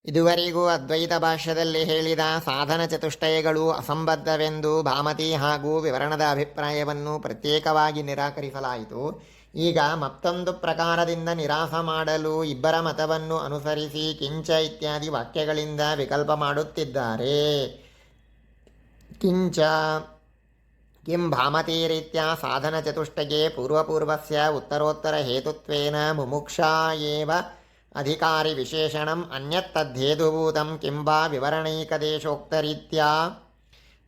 ಇದುವರೆಗೂ ಅದ್ವೈತ ಭಾಷ್ಯದಲ್ಲಿ ಹೇಳಿದ ಸಾಧನ ಚತುಷ್ಟಯಗಳು ಅಸಂಬದ್ಧವೆಂದು ಭಾಮತಿ ಹಾಗೂ ವಿವರಣದ ಅಭಿಪ್ರಾಯವನ್ನು ಪ್ರತ್ಯೇಕವಾಗಿ ನಿರಾಕರಿಸಲಾಯಿತು. ಈಗ ಮತ್ತೊಂದು ಪ್ರಕಾರದಿಂದ ನಿರಾಸ ಮಾಡಲು ಇಬ್ಬರ ಮತವನ್ನು ಅನುಸರಿಸಿ ಕಿಂಚ ಇತ್ಯಾದಿ ವಾಕ್ಯಗಳಿಂದ ವಿಕಲ್ಪ ಮಾಡುತ್ತಿದ್ದಾರೆ. ಕಿಂಚ ಕಿಂ ಭಾಮತೀರೀತ್ಯ ಸಾಧನ ಚತುಷ್ಟಯೇ ಪೂರ್ವಪೂರ್ವಸ್ಯ ಉತ್ತರೋತ್ತರ ಹೇತುತ್ವೇನ ಮುಮುಕ್ಷಾ ಏವ ಅಧಿಕಾರಿ ವಿಶೇಷಣಂ ಅನ್ಯತ್ತದ್ಧೇದುಭೂತಂ ಕಿಂಬಾ ವಿವರಣೈಕದೇಶೋಕ್ತರೀತ್ಯಾ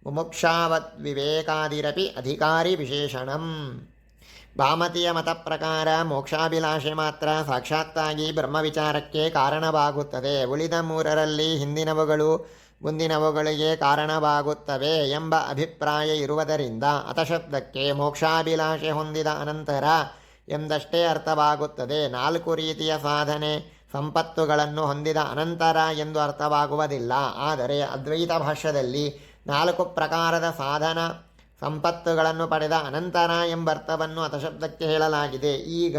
ಮುಮುಕ್ಷಾವತ್ ವಿವೇಕಾದಿರಪಿ ಅಧಿಕಾರಿ ವಿಶೇಷಣಂ. ಭಾಮತಿಯ ಮತ ಪ್ರಕಾರ ಮೋಕ್ಷಾಭಿಲಾಷೆ ಮಾತ್ರ ಸಾಕ್ಷಾತ್ತಾಗಿ ಬ್ರಹ್ಮವಿಚಾರಕ್ಕೆ ಕಾರಣವಾಗುತ್ತದೆ. ಉಳಿದ ಮೂರರಲ್ಲಿ ಹಿಂದಿನವುಗಳು ಮುಂದಿನವುಗಳಿಗೆ ಕಾರಣವಾಗುತ್ತವೆ ಎಂಬ ಅಭಿಪ್ರಾಯ ಇರುವುದರಿಂದ ಅತಶಬ್ದಕ್ಕೆ ಮೋಕ್ಷಾಭಿಲಾಷೆ ಹೊಂದಿದ ಅನಂತರ ಎಂದಷ್ಟೇ ಅರ್ಥವಾಗುತ್ತದೆ. 4 ರೀತಿಯ ಸಾಧನೆ ಸಂಪತ್ತುಗಳನ್ನು ಹೊಂದಿದ ಅನಂತರ ಎಂದು ಅರ್ಥವಾಗುವುದಿಲ್ಲ. ಆದರೆ ಅದ್ವೈತ ಭಾಷ್ಯದಲ್ಲಿ 4 ಪ್ರಕಾರದ ಸಾಧನ ಸಂಪತ್ತುಗಳನ್ನು ಪಡೆದ ಅನಂತರ ಎಂಬರ್ಥವನ್ನು ಅತಶಬ್ದಕ್ಕೆ ಹೇಳಲಾಗಿದೆ. ಈಗ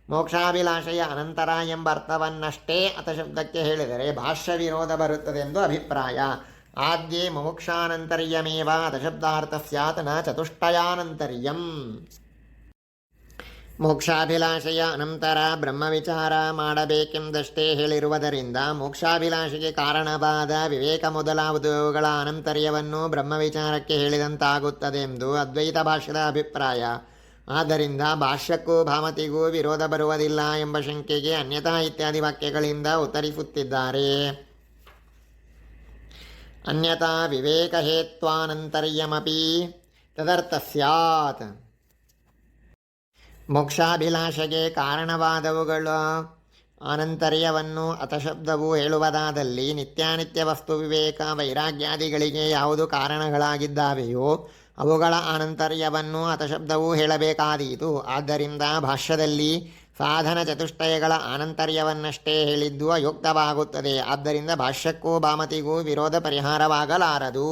ಮೋಕ್ಷಾಭಿಲಾಷೆಯ ಅನಂತರ ಎಂಬ ಅರ್ಥವನ್ನಷ್ಟೇ ಅತಶಬ್ದಕ್ಕೆ ಹೇಳಿದರೆ ಭಾಷ್ಯ ವಿರೋಧ ಬರುತ್ತದೆಂದು ಅಭಿಪ್ರಾಯ. ಆದ್ಯೇ ಮುಮುಕ್ಷಾನಂತರ್ಯಮೇವ ಅತಶಬ್ದಾರ್ಥ ಸ್ಯಾತ್ ನ ಚತುಷ್ಟಯಾನಂತರ್ಯಂ. ಮೋಕ್ಷಾಭಿಲಾಷೆಯ ಅನಂತರ ಬ್ರಹ್ಮವಿಚಾರ ಮಾಡಬೇಕೆಂದಷ್ಟೇ ಹೇಳಿರುವುದರಿಂದ ಮೋಕ್ಷಾಭಿಲಾಷೆಗೆ ಕಾರಣವಾದ ವಿವೇಕ ಮೊದಲಾದವುಗಳ ಅನಂತರ್ಯವನ್ನು ಬ್ರಹ್ಮವಿಚಾರಕ್ಕೆ ಹೇಳಿದಂತಾಗುತ್ತದೆಂದು ಅದ್ವೈತ ಭಾಷ್ಯದ ಅಭಿಪ್ರಾಯ. ಆದ್ದರಿಂದ ಭಾಷ್ಯಕ್ಕೂ ಭಾಮತಿಗೂ ವಿರೋಧ ಬರುವುದಿಲ್ಲ ಎಂಬ ಶಂಕೆಗೆ ಅನ್ಯತಾ ಇತ್ಯಾದಿ ವಾಕ್ಯಗಳಿಂದ ಉತ್ತರಿಸುತ್ತಿದ್ದಾರೆ. ಅನ್ಯತಾ ವಿವೇಕಹೇತ್ವಾನಂತರ್ಯಮಪಿ ತದರ್ಥ ಸ್ಯಾತ್. ಮೋಕ್ಷಾಭಿಲಾಷೆಗೆ ಕಾರಣವಾದವುಗಳ ಆನಂತರ್ಯವನ್ನು ಅತಶಬ್ದವು ಹೇಳುವುದಾದಲ್ಲಿ ನಿತ್ಯಾನಿತ್ಯ ವಸ್ತು ವಿವೇಕ ವೈರಾಗ್ಯಾದಿಗಳಿಗೆ ಯಾವುದು ಕಾರಣಗಳಾಗಿದ್ದಾವೆಯೋ ಅವುಗಳ ಆನಂತರ್ಯವನ್ನು ಅತಶಬ್ದವು ಹೇಳಬೇಕಾದೀತು. ಆದ್ದರಿಂದ ಭಾಷ್ಯದಲ್ಲಿ ಸಾಧನ ಚತುಷ್ಟಯಗಳ ಆನಂತರ್ಯವನ್ನಷ್ಟೇ ಹೇಳಿದ್ದು ಅಯುಕ್ತವಾಗುತ್ತದೆ. ಆದ್ದರಿಂದ ಭಾಷ್ಯಕ್ಕೂ ಭಾಮತಿಗೂ ವಿರೋಧ ಪರಿಹಾರವಾಗಲಾರದು.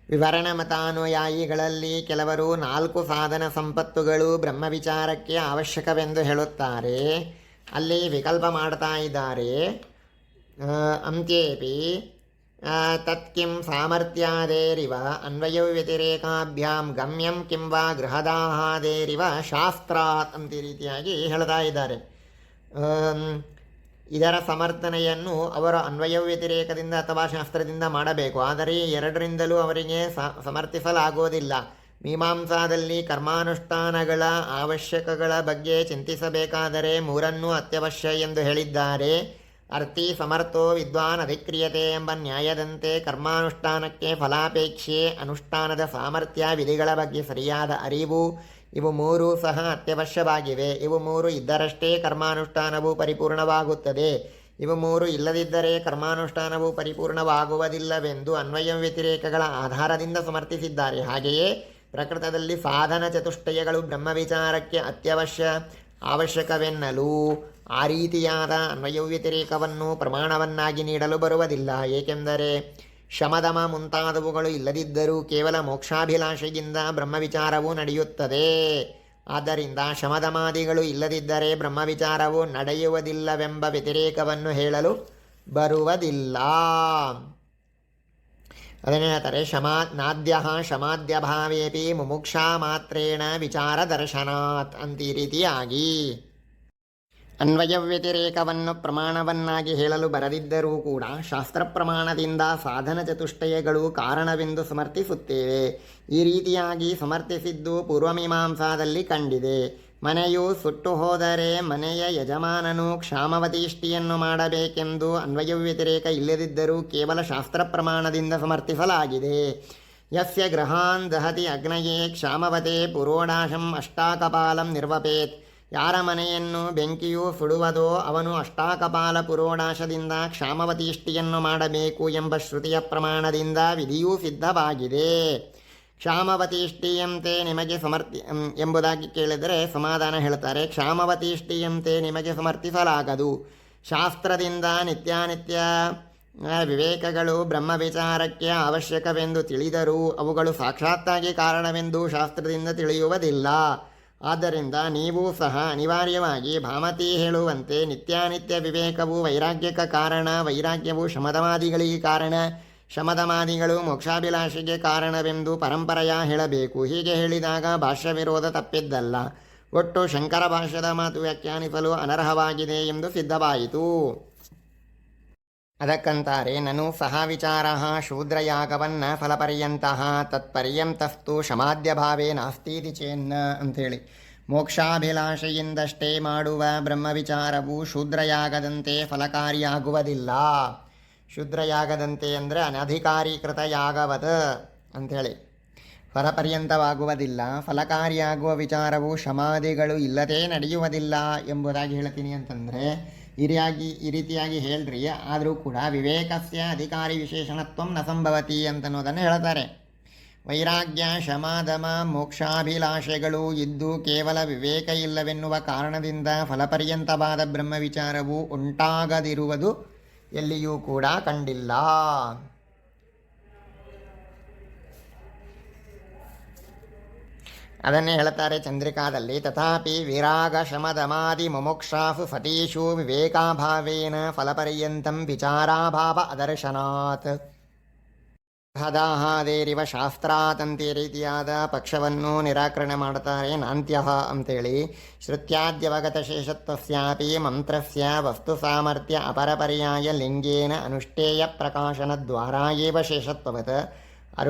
ವಿವರಣ ಮತಾನುಯಾಯಿಗಳಲ್ಲಿ ಕೆಲವರು 4 ಸಾಧನ ಸಂಪತ್ತುಗಳು ಬ್ರಹ್ಮವಿಚಾರಕ್ಕೆ ಅವಶ್ಯಕವೆಂದು ಹೇಳುತ್ತಾರೆ. ಅಲ್ಲಿ ವಿಕಲ್ಪ ಮಾಡ್ತಾ ಇದ್ದಾರೆ. ಅಂತ್ಯೇಪಿ ತತ್ಕಿಂ ಸಾಮರ್ಥ್ಯಾದೇರಿವ ಅನ್ವಯ ವ್ಯತಿರೇಕಾಭ್ಯಾಂ ಗಮ್ಯಂ ಕಿಂವಾ ಗೃಹದಾಹಾದೇರಿವ ಶಾಸ್ತ್ರಾತ್ ಅಂತ ರೀತಿಯಾಗಿ ಹೇಳ್ತಾ ಇದ್ದಾರೆ. ಇದರ ಸಮರ್ಥನೆಯನ್ನು ಅವರು ಅನ್ವಯ ವ್ಯತಿರೇಕದಿಂದ ಅಥವಾ ಶಾಸ್ತ್ರದಿಂದ ಮಾಡಬೇಕು. ಆದರೆ ಎರಡರಿಂದಲೂ ಅವರಿಗೆ ಸಮರ್ಥಿಸಲಾಗುವುದಿಲ್ಲ. ಮೀಮಾಂಸಾದಲ್ಲಿ ಕರ್ಮಾನುಷ್ಠಾನಗಳ ಅವಶ್ಯಕಗಳ ಬಗ್ಗೆ ಚಿಂತಿಸಬೇಕಾದರೆ 3 ಅತ್ಯವಶ್ಯ ಎಂದು ಹೇಳಿದ್ದಾರೆ. ಅರ್ಥಿ ಸಮರ್ಥೋ ವಿದ್ವಾನ್ ಅಧಿಕ್ರಿಯತೆ ಎಂಬ ನ್ಯಾಯದಂತೆ ಕರ್ಮಾನುಷ್ಠಾನಕ್ಕೆ ಫಲಾಪೇಕ್ಷೆ, ಅನುಷ್ಠಾನದ ಸಾಮರ್ಥ್ಯ, ವಿಧಿಗಳ ಬಗ್ಗೆ ಸರಿಯಾದ ಅರಿವು ಇವು 3 ಸಹ ಅತ್ಯವಶ್ಯವಾಗಿವೆ. ಇವು 3 ಇದ್ದರಷ್ಟೇ ಕರ್ಮಾನುಷ್ಠಾನವು ಪರಿಪೂರ್ಣವಾಗುತ್ತದೆ. ಇವು 3 ಇಲ್ಲದಿದ್ದರೆ ಕರ್ಮಾನುಷ್ಠಾನವು ಪರಿಪೂರ್ಣವಾಗುವುದಿಲ್ಲವೆಂದು ಅನ್ವಯ ವ್ಯತಿರೇಕಗಳ ಆಧಾರದಿಂದ ಸಮರ್ಥಿಸಿದ್ದಾರೆ. ಹಾಗೆಯೇ ಪ್ರಕೃತದಲ್ಲಿ ಸಾಧನ ಚತುಷ್ಟಯಗಳು ಬ್ರಹ್ಮವಿಚಾರಕ್ಕೆ ಅವಶ್ಯಕವೆನ್ನಲು ಆ ರೀತಿಯಾದ ಅನ್ವಯ ವ್ಯತಿರೇಕವನ್ನು ಪ್ರಮಾಣವನ್ನಾಗಿ ನೀಡಲು ಬರುವುದಿಲ್ಲ. ಏಕೆಂದರೆ ಶಮದಮ ಮುಂತಾದವುಗಳು ಇಲ್ಲದಿದ್ದರೂ ಕೇವಲ ಮೋಕ್ಷಾಭಿಲಾಷೆಯಿಂದ ಬ್ರಹ್ಮವಿಚಾರವು ನಡೆಯುತ್ತದೆ. ಆದ್ದರಿಂದ ಶಮದಮಾದಿಗಳು ಇಲ್ಲದಿದ್ದರೆ ಬ್ರಹ್ಮವಿಚಾರವು ನಡೆಯುವುದಿಲ್ಲವೆಂಬ ವ್ಯತಿರೇಕವನ್ನು ಹೇಳಲು ಬರುವುದಿಲ್ಲ. ಅದನ್ನೇ ಹೇಳ್ತಾರೆ, ನಾದ್ಯ ಶಮಾದ್ಯಭಾವೇಪಿ ಮುಮುಕ್ಷಾ ಮಾತ್ರೇಣ ವಿಚಾರ ದರ್ಶನಾತ್ ಅಂತ ಈ ರೀತಿಯಾಗಿ ಅನ್ವಯ ವ್ಯತಿರೇಕವನ್ನು ಪ್ರಮಾಣವನ್ನಾಗಿ ಹೇಳಲು ಬರದಿದ್ದರೂ ಕೂಡ ಶಾಸ್ತ್ರ ಪ್ರಮಾಣದಿಂದ ಸಾಧನ ಚತುಷ್ಟಯಗಳು ಕಾರಣವೆಂದು ಸಮರ್ಥಿಸುತ್ತೇವೆ. ಈ ರೀತಿಯಾಗಿ ಸಮರ್ಥಿಸಿದ್ದು ಪೂರ್ವಮೀಮಾಂಸಾದಲ್ಲಿ ಕಂಡಿದೆ. ಮನೆಯು ಸುಟ್ಟು ಹೋದರೆ ಮನೆಯ ಯಜಮಾನನು ಕ್ಷಾಮವತೀಷ್ಟಿಯನ್ನು ಮಾಡಬೇಕೆಂದು ಅನ್ವಯ ವ್ಯತಿರೇಕ ಇಲ್ಲದಿದ್ದರೂ ಕೇವಲ ಶಾಸ್ತ್ರ ಪ್ರಮಾಣದಿಂದ ಸಮರ್ಥಿಸಲಾಗಿದೆ. ಯಸ್ಯ ಗೃಹಾನ್ ದಹತಿ ಅಗ್ನಯೇ ಕ್ಷಾಮವತೆ ಪುರೋಡಾಶಂ ಅಷ್ಟಾಕಪಾಲಂ ನಿರ್ವಪೇತ್. ಯಾರ ಮನೆಯನ್ನು ಬೆಂಕಿಯು ಸುಡುವುದೋ ಅವನು ಅಷ್ಟಾಕಪಾಲ ಪುರೋಡಾಶದಿಂದ ಕ್ಷಾಮವತೀಷ್ಟಿಯನ್ನು ಮಾಡಬೇಕು ಎಂಬ ಶ್ರುತಿಯ ಪ್ರಮಾಣದಿಂದ ವಿಧಿಯೂ ಸಿದ್ಧವಾಗಿದೆ. ಕ್ಷಾಮವತೀಷ್ಟಿಯಂತೆ ನಿಮಗೆ ಎಂಬುದಾಗಿ ಕೇಳಿದರೆ ಸಮಾಧಾನ ಹೇಳ್ತಾರೆ, ಕ್ಷಾಮವತೀಷ್ಟಿಯಂತೆ ನಿಮಗೆ ಸಮರ್ಥಿಸಲಾಗದು. ಶಾಸ್ತ್ರದಿಂದ ನಿತ್ಯಾನಿತ್ಯ ವಿವೇಕಗಳು ಬ್ರಹ್ಮವಿಚಾರಕ್ಕೆ ಅವಶ್ಯಕವೆಂದು ತಿಳಿದರೂ ಅವುಗಳು ಸಾಕ್ಷಾತ್ತಾಗಿ ಕಾರಣವೆಂದು ಶಾಸ್ತ್ರದಿಂದ ತಿಳಿಯುವುದಿಲ್ಲ. ಆದ್ದರಿಂದ ನೀವೂ ಸಹ ಅನಿವಾರ್ಯವಾಗಿ ಭಾಮತಿ ಹೇಳುವಂತೆ ನಿತ್ಯಾನಿತ್ಯ ವಿವೇಕವು ವೈರಾಗ್ಯಕ್ಕೆ ಕಾರಣ, ವೈರಾಗ್ಯವು ಶಮದಮಾದಿಗಳಿಗೆ ಕಾರಣ, ಶಮದಮಾದಿಗಳು ಮೋಕ್ಷಾಭಿಲಾಷೆಗೆ ಕಾರಣವೆಂದು ಪರಂಪರೆಯ ಹೇಳಬೇಕು. ಹೀಗೆ ಹೇಳಿದಾಗ ಭಾಷ್ಯ ವಿರೋಧ ತಪ್ಪಿದ್ದಲ್ಲ. ಒಟ್ಟು ಶಂಕರ ಭಾಷ್ಯದ ಮಾತು ವ್ಯಾಖ್ಯಾನಿಸಲು ಅನರ್ಹವಾಗಿದೆ ಎಂದು ಸಿದ್ಧವಾಯಿತು. ಅದಕ್ಕಂತಾರೆ ನನು ಸಹ ವಿಚಾರ ಶೂದ್ರಯಾಗವನ್ನ ಫಲಪರ್ಯಂತಹ ತತ್ಪರ್ಯಂತಸ್ತು ಶಮಾದ್ಯಭಾವೇ ನಾಸ್ತೀತಿ ಚೇನ್ನ ಅಂಥೇಳಿ. ಮೋಕ್ಷಾಭಿಲಾಷೆಯಿಂದಷ್ಟೇ ಮಾಡುವ ಬ್ರಹ್ಮವಿಚಾರವು ಶೂದ್ರಯಾಗದಂತೆ ಫಲಕಾರಿಯಾಗುವುದಿಲ್ಲ. ಶೂದ್ರಯಾಗದಂತೆ ಅಂದರೆ ಅನಧಿಕಾರೀಕೃತ ಯಾಗವದ ಅಂಥೇಳಿ ಫಲಪರ್ಯಂತವಾಗುವುದಿಲ್ಲ. ಫಲಕಾರಿಯಾಗುವ ವಿಚಾರವು ಶಮಾದಿಗಳು ಇಲ್ಲದೇ ನಡೆಯುವುದಿಲ್ಲ ಎಂಬುದಾಗಿ ಹೇಳ್ತೀನಿ ಅಂತಂದರೆ ಈ ರೀತಿಯಾಗಿ ಹೇಳ್ರಿ. ಆದರೂ ಕೂಡ ವಿವೇಕಸ್ಯ ಅಧಿಕಾರಿ ವಿಶೇಷಣತ್ವ ನ ಸಂಭವತಿ ಅಂತನ್ನೋದನ್ನು ಹೇಳ್ತಾರೆ. ವೈರಾಗ್ಯ ಶಮಾದಮ ಮೋಕ್ಷಾಭಿಲಾಷೆಗಳು ಇದ್ದು ಕೇವಲ ವಿವೇಕ ಇಲ್ಲವೆನ್ನುವ ಕಾರಣದಿಂದ ಫಲಪರ್ಯಂತವಾದ ಬ್ರಹ್ಮವಿಚಾರವು ಉಂಟಾಗದಿರುವುದು ಎಲ್ಲಿಯೂ ಕೂಡ ಕಂಡಿಲ್ಲ. ಅದನ್ನೇ ಹೇಳ್ತಾರೆ ಚಂದ್ರಿಕಾದಲ್ಲಿ, ತಥಾಪಿ ವಿರಾಗ ಶಮದಮಾದಿ ಮುಮುಕ್ಷಾಸು ಸತೀಷು ವಿವೇಕಾಭಾವೇನ ಫಲಪರ್ಯಂತಂ ವಿಚಾರಾಭಾವ ಅದರ್ಶನಾತ್ ಹದಾಹಾದೇರಿವ ಶಾಸ್ತ್ರಾತ್ ಅಂತ ಈ ರೀತಿಯಾದ ಪಕ್ಷವನ್ನು ನಿರಾಕರಣೆ ಮಾಡ್ತಾರೆ. ನಾಂತ್ಯ ಅಂತೇಳಿ ಶ್ರುತ್ಯಾದ್ಯವಗತ ಶೇಷತ್ವಸ್ಯಾಪಿ ಮಂತ್ರಸ್ಯ ವಸ್ತು ಸಾಮರ್ಥ್ಯ ಅಪರಪರ್ಯಾಯ ಲಿಂಗೇನ ಅನುಷ್ಠೇಯ ಪ್ರಕಾಶನದ್ವಾರಾ ಏವ ಶೇಷತ್ವವತ್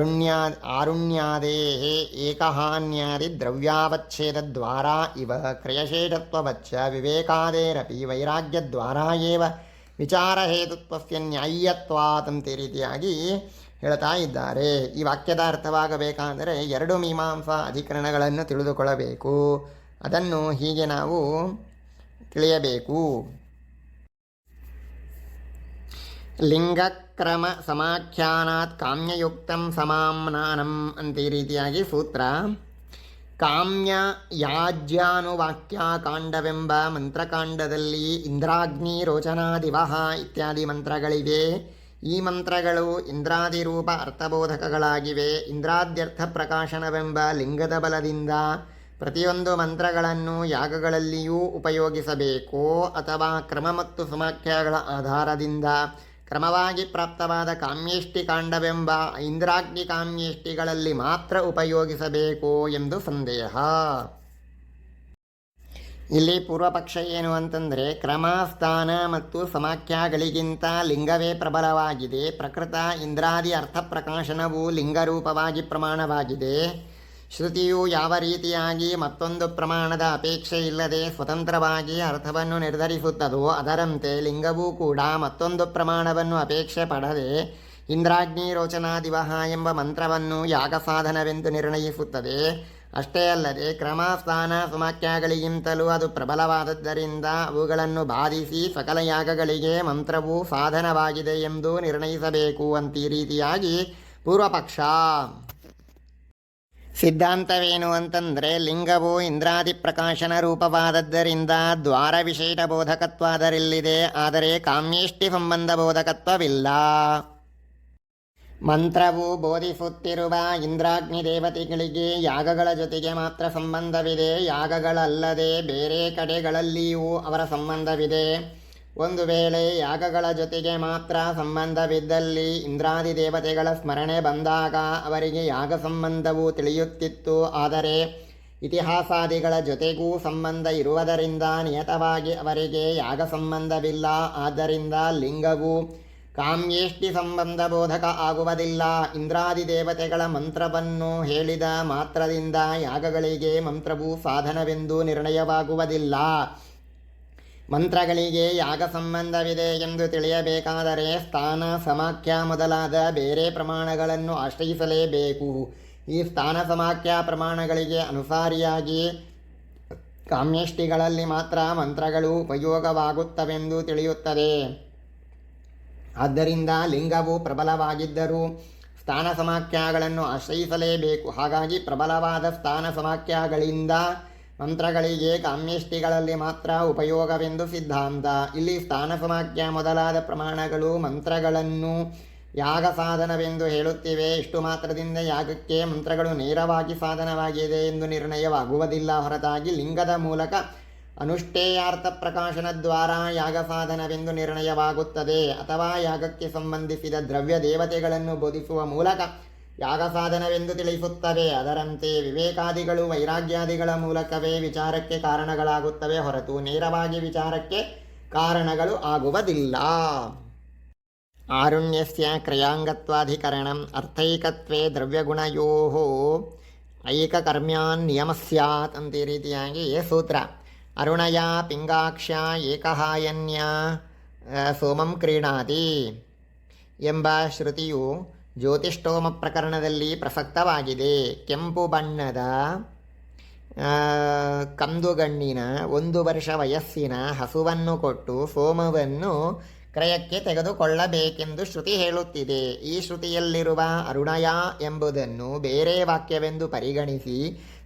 ಆರುಣ್ಯಾದೇಃ ಏಕಹಾನ್ಯಾದಿ ದ್ರವ್ಯಾವಚ್ಛೇದದ್ವಾರಾ ಇವ ಕ್ರಿಯಶೇಷತ್ವವಚ್ಚ ವಿವೇಕಾದೇರಪಿ ವೈರಾಗ್ಯದ್ವಾರಾ ಏವ ವಿಚಾರಹೇತುತ್ವಸ್ಯ ನ್ಯಾಯತ್ವಾತ್ ಅಂತ ಈ ರೀತಿಯಾಗಿ ಹೇಳ್ತಾ ಇದ್ದಾರೆ. ಈ ವಾಕ್ಯದ ಅರ್ಥವಾಗಬೇಕಾದರೆ ಎರಡು ಮೀಮಾಂಸಾ ಅಧಿಕರಣಗಳನ್ನು ತಿಳಿದುಕೊಳ್ಳಬೇಕು. ಅದನ್ನು ಹೀಗೆ ನಾವು ತಿಳಿಯಬೇಕು. ಲಿಂಗಕ್ರಮ ಸಮಾಖ್ಯಾನಾತ್ ಕಾಮ್ಯಯುಕ್ತಂ ಸಮಾಮ್ನಾನಂ ಅಂತ ಈ ರೀತಿಯಾಗಿ ಸೂತ್ರ. ಕಾಮ್ಯ ಯಾಜ್ಯಾನುವಾಕ್ಯ ಕಾಂಡವೆಂಬ ಮಂತ್ರಕಾಂಡದಲ್ಲಿ ಇಂದ್ರಾಗ್ನಿ ರೋಚನಾದಿವಹ ಇತ್ಯಾದಿ ಮಂತ್ರಗಳಿವೆ. ಈ ಮಂತ್ರಗಳು ಇಂದ್ರಾದಿರೂಪ ಅರ್ಥಬೋಧಕಗಳಾಗಿವೆ. ಇಂದ್ರಾದ್ಯರ್ಥ ಪ್ರಕಾಶನವೆಂಬ ಲಿಂಗದ ಬಲದಿಂದ ಪ್ರತಿಯೊಂದು ಮಂತ್ರಗಳನ್ನು ಯಾಗಗಳಲ್ಲಿಯೂ ಉಪಯೋಗಿಸಬೇಕೋ ಅಥವಾ ಕ್ರಮ ಮತ್ತು ಸಮಾಖ್ಯಗಳ ಆಧಾರದಿಂದ ಕ್ರಮವಾಗಿ ಪ್ರಾಪ್ತವಾದ ಕಾಮ್ಯೇಷ್ಟಿ ಕಾಂಡವೆಂಬ ಇಂದ್ರಾಗ್ನಿ ಕಾಮ್ಯೇಷ್ಟಿಗಳಲ್ಲಿ ಮಾತ್ರ ಉಪಯೋಗಿಸಬೇಕು ಎಂದು ಸಂದೇಹ. ಇಲ್ಲಿ ಪೂರ್ವಪಕ್ಷ ಏನು ಅಂತಂದರೆ, ಕ್ರಮ ಸ್ಥಾನ ಮತ್ತು ಸಮಾಖ್ಯಗಳಿಗಿಂತ ಲಿಂಗವೇ ಪ್ರಬಲವಾಗಿದೆ. ಪ್ರಕೃತ ಇಂದ್ರಾದಿ ಅರ್ಥ ಪ್ರಕಾಶನವು ಲಿಂಗರೂಪವಾಗಿ ಪ್ರಮಾಣವಾಗಿದೆ. ಶ್ರುತಿಯು ಯಾವ ರೀತಿಯಾಗಿ ಮತ್ತೊಂದು ಪ್ರಮಾಣದ ಅಪೇಕ್ಷೆ ಇಲ್ಲದೆ ಸ್ವತಂತ್ರವಾಗಿ ಅರ್ಥವನ್ನು ನಿರ್ಧರಿಸುತ್ತದೋ ಅದರಂತೆ ಲಿಂಗವೂ ಕೂಡ ಮತ್ತೊಂದು ಪ್ರಮಾಣವನ್ನು ಅಪೇಕ್ಷೆ ಪಡದೆ ಇಂದ್ರಾಗ್ನಿ ರೋಚನಾದಿವಹ ಎಂಬ ಮಂತ್ರವನ್ನು ಯಾಗ ಸಾಧನವೆಂದು ನಿರ್ಣಯಿಸುತ್ತದೆ. ಅಷ್ಟೇ ಅಲ್ಲದೆ ಕ್ರಮ ಸ್ಥಾನ ಸಮಾಖ್ಯಗಳಿಗಿಂತಲೂ ಅದು ಪ್ರಬಲವಾದದ್ದರಿಂದ ಅವುಗಳನ್ನು ಬಾಧಿಸಿ ಸಕಲ ಯಾಗಗಳಿಗೆ ಮಂತ್ರವು ಸಾಧನವಾಗಿದೆ ಎಂದು ನಿರ್ಣಯಿಸಬೇಕು ಅಂತ ಈ ರೀತಿಯಾಗಿ ಪೂರ್ವಪಕ್ಷ. ಸಿದ್ಧಾಂತವೇನು ಅಂತಂದರೆ, ಲಿಂಗವು ಇಂದ್ರಾದಿ ಪ್ರಕಾಶನ ರೂಪವಾದದ್ದರಿಂದ ದ್ವಾರ ವಿಶೇಷ ಬೋಧಕತ್ವ ಅದರಲ್ಲಿದೆ, ಆದರೆ ಕಾಮ್ಯೇಷ್ಟಿ ಸಂಬಂಧ ಬೋಧಕತ್ವವಿಲ್ಲ. ಮಂತ್ರವು ಬೋಧಿಸುತ್ತಿರುವ ಇಂದ್ರಾಗ್ನಿ ದೇವತೆಗಳಿಗೆ ಯಾಗಗಳ ಜೊತೆಗೆ ಮಾತ್ರ ಸಂಬಂಧವಿದೆ. ಯಾಗಗಳಲ್ಲದೆ ಬೇರೆ ಕಡೆಗಳಲ್ಲಿಯೂ ಅವರ ಸಂಬಂಧವಿದೆ. ಒಂದು ವೇಳೆ ಯಾಗಗಳ ಜೊತೆಗೆ ಮಾತ್ರ ಸಂಬಂಧವಿದ್ದಲ್ಲಿ ಇಂದ್ರಾದಿ ದೇವತೆಗಳ ಸ್ಮರಣೆ ಬಂದಾಗ ಅವರಿಗೆ ಯಾಗ ಸಂಬಂಧವು ತಿಳಿಯುತ್ತಿತ್ತು. ಆದರೆ ಇತಿಹಾಸಾದಿಗಳ ಜೊತೆಗೂ ಸಂಬಂಧ ಇರುವುದರಿಂದ ನಿಯತವಾಗಿ ಅವರಿಗೆ ಯಾಗ ಸಂಬಂಧವಿಲ್ಲ. ಆದ್ದರಿಂದ ಲಿಂಗವು ಕಾಮ್ಯೇಷ್ಟಿ ಸಂಬಂಧ ಬೋಧಕ ಆಗುವುದಿಲ್ಲ. ಇಂದ್ರಾದಿ ದೇವತೆಗಳ ಮಂತ್ರವನ್ನು ಹೇಳಿದ ಮಾತ್ರದಿಂದ ಯಾಗಗಳಿಗೆ ಮಂತ್ರವು ಸಾಧನವೆಂದು ನಿರ್ಣಯವಾಗುವುದಿಲ್ಲ. ಮಂತ್ರಗಳಿಗೆ ಯಾಗ ಸಂಬಂಧವಿದೆ ಎಂದು ತಿಳಿಯಬೇಕಾದರೆ ಸ್ಥಾನ ಸಮಾಖ್ಯ ಮೊದಲಾದ ಬೇರೆ ಪ್ರಮಾಣಗಳನ್ನು ಆಶ್ರಯಿಸಲೇಬೇಕು. ಈ ಸ್ಥಾನ ಸಮಾಖ್ಯ ಪ್ರಮಾಣಗಳಿಗೆ ಅನುಸಾರಿಯಾಗಿ ಕಾಮ್ಯಷ್ಟಿಗಳಲ್ಲಿ ಮಾತ್ರ ಮಂತ್ರಗಳು ಉಪಯೋಗವಾಗುತ್ತವೆಂದು ತಿಳಿಯುತ್ತದೆ. ಆದ್ದರಿಂದ ಲಿಂಗವು ಪ್ರಬಲವಾಗಿದ್ದರೂ ಸ್ಥಾನ ಸಮಾಖ್ಯಗಳನ್ನು ಆಶ್ರಯಿಸಲೇಬೇಕು. ಹಾಗಾಗಿ ಪ್ರಬಲವಾದ ಸ್ಥಾನ ಸಮಾಖ್ಯಗಳಿಂದ ಮಂತ್ರಗಳಿಗೆ ಕಾಮ್ಯಷ್ಟಿಗಳಲ್ಲಿ ಮಾತ್ರ ಉಪಯೋಗವೆಂದು ಸಿದ್ಧಾಂತ. ಇಲ್ಲಿ ಸ್ಥಾನ ಸಮಾಖ್ಯ ಮೊದಲಾದ ಪ್ರಮಾಣಗಳು ಮಂತ್ರಗಳನ್ನು ಯಾಗ ಸಾಧನವೆಂದು ಹೇಳುತ್ತಿವೆ. ಇಷ್ಟು ಮಾತ್ರದಿಂದ ಯಾಗಕ್ಕೆ ಮಂತ್ರಗಳು ನೇರವಾಗಿ ಸಾಧನವಾಗಿದೆ ಎಂದು ನಿರ್ಣಯವಾಗುವುದಿಲ್ಲ. ಹೊರತಾಗಿ ಲಿಂಗದ ಮೂಲಕ ಅನುಷ್ಠೇಯಾರ್ಥ ಪ್ರಕಾಶನ ದ್ವಾರ ಯಾಗ ಸಾಧನವೆಂದು ನಿರ್ಣಯವಾಗುತ್ತದೆ. ಅಥವಾ ಯಾಗಕ್ಕೆ ಸಂಬಂಧಿಸಿದ ದ್ರವ್ಯ ದೇವತೆಗಳನ್ನು ಬೋಧಿಸುವ ಮೂಲಕ ಯಾಗ ಸಾಧನವೆಂದು ತಿಳಿಸುತ್ತವೆ. ಅದರಂತೆ ವಿವೇಕಾದಿಗಳು ವೈರಾಗ್ಯಾದಿಗಳ ಮೂಲಕವೇ ವಿಚಾರಕ್ಕೆ ಕಾರಣಗಳಾಗುತ್ತವೆ ಹೊರತು ನೇರವಾಗಿ ವಿಚಾರಕ್ಕೆ ಕಾರಣಗಳು ಆಗುವುದಿಲ್ಲ. ಆರುಣ್ಯಸ್ಯ ಕ್ರಿಯಾಂಗತ್ವಾಧಿಕರಣಂ ಅರ್ಥೈಕತ್ವೇ ದ್ರವ್ಯಗುಣಯೋಃ ಐಕಕರ್ಮ್ಯಾನ್ ನಿಯಮ ಸ್ಯಾತ್ ಅಂತ ಈ ರೀತಿಯಾಗಿ ಸೂತ್ರ. ಅರುಣಯ ಪಿಂಗಾಕ್ಷ ಏಕಹಾಯನ್ಯ ಸೋಮಂ ಕ್ರೀಣಾತಿ ಎಂಬ ಶ್ರುತಿಯು ಜ್ಯೋತಿಷ್ಠೋಮ ಪ್ರಕರಣದಲ್ಲಿ ಪ್ರಸಕ್ತವಾಗಿದೆ. ಕೆಂಪು ಬಣ್ಣದ ಕಂದುಗಣ್ಣಿನ 1 ವರ್ಷ ವಯಸ್ಸಿನ ಹಸುವನ್ನು ಕೊಟ್ಟು ಸೋಮವನ್ನು ಕ್ರಯಕ್ಕೆ ತೆಗೆದುಕೊಳ್ಳಬೇಕೆಂದು ಶ್ರುತಿ ಹೇಳುತ್ತಿದೆ. ಈ ಶ್ರುತಿಯಲ್ಲಿರುವ ಅರುಣಯ ಎಂಬುದನ್ನು ಬೇರೆ ವಾಕ್ಯವೆಂದು ಪರಿಗಣಿಸಿ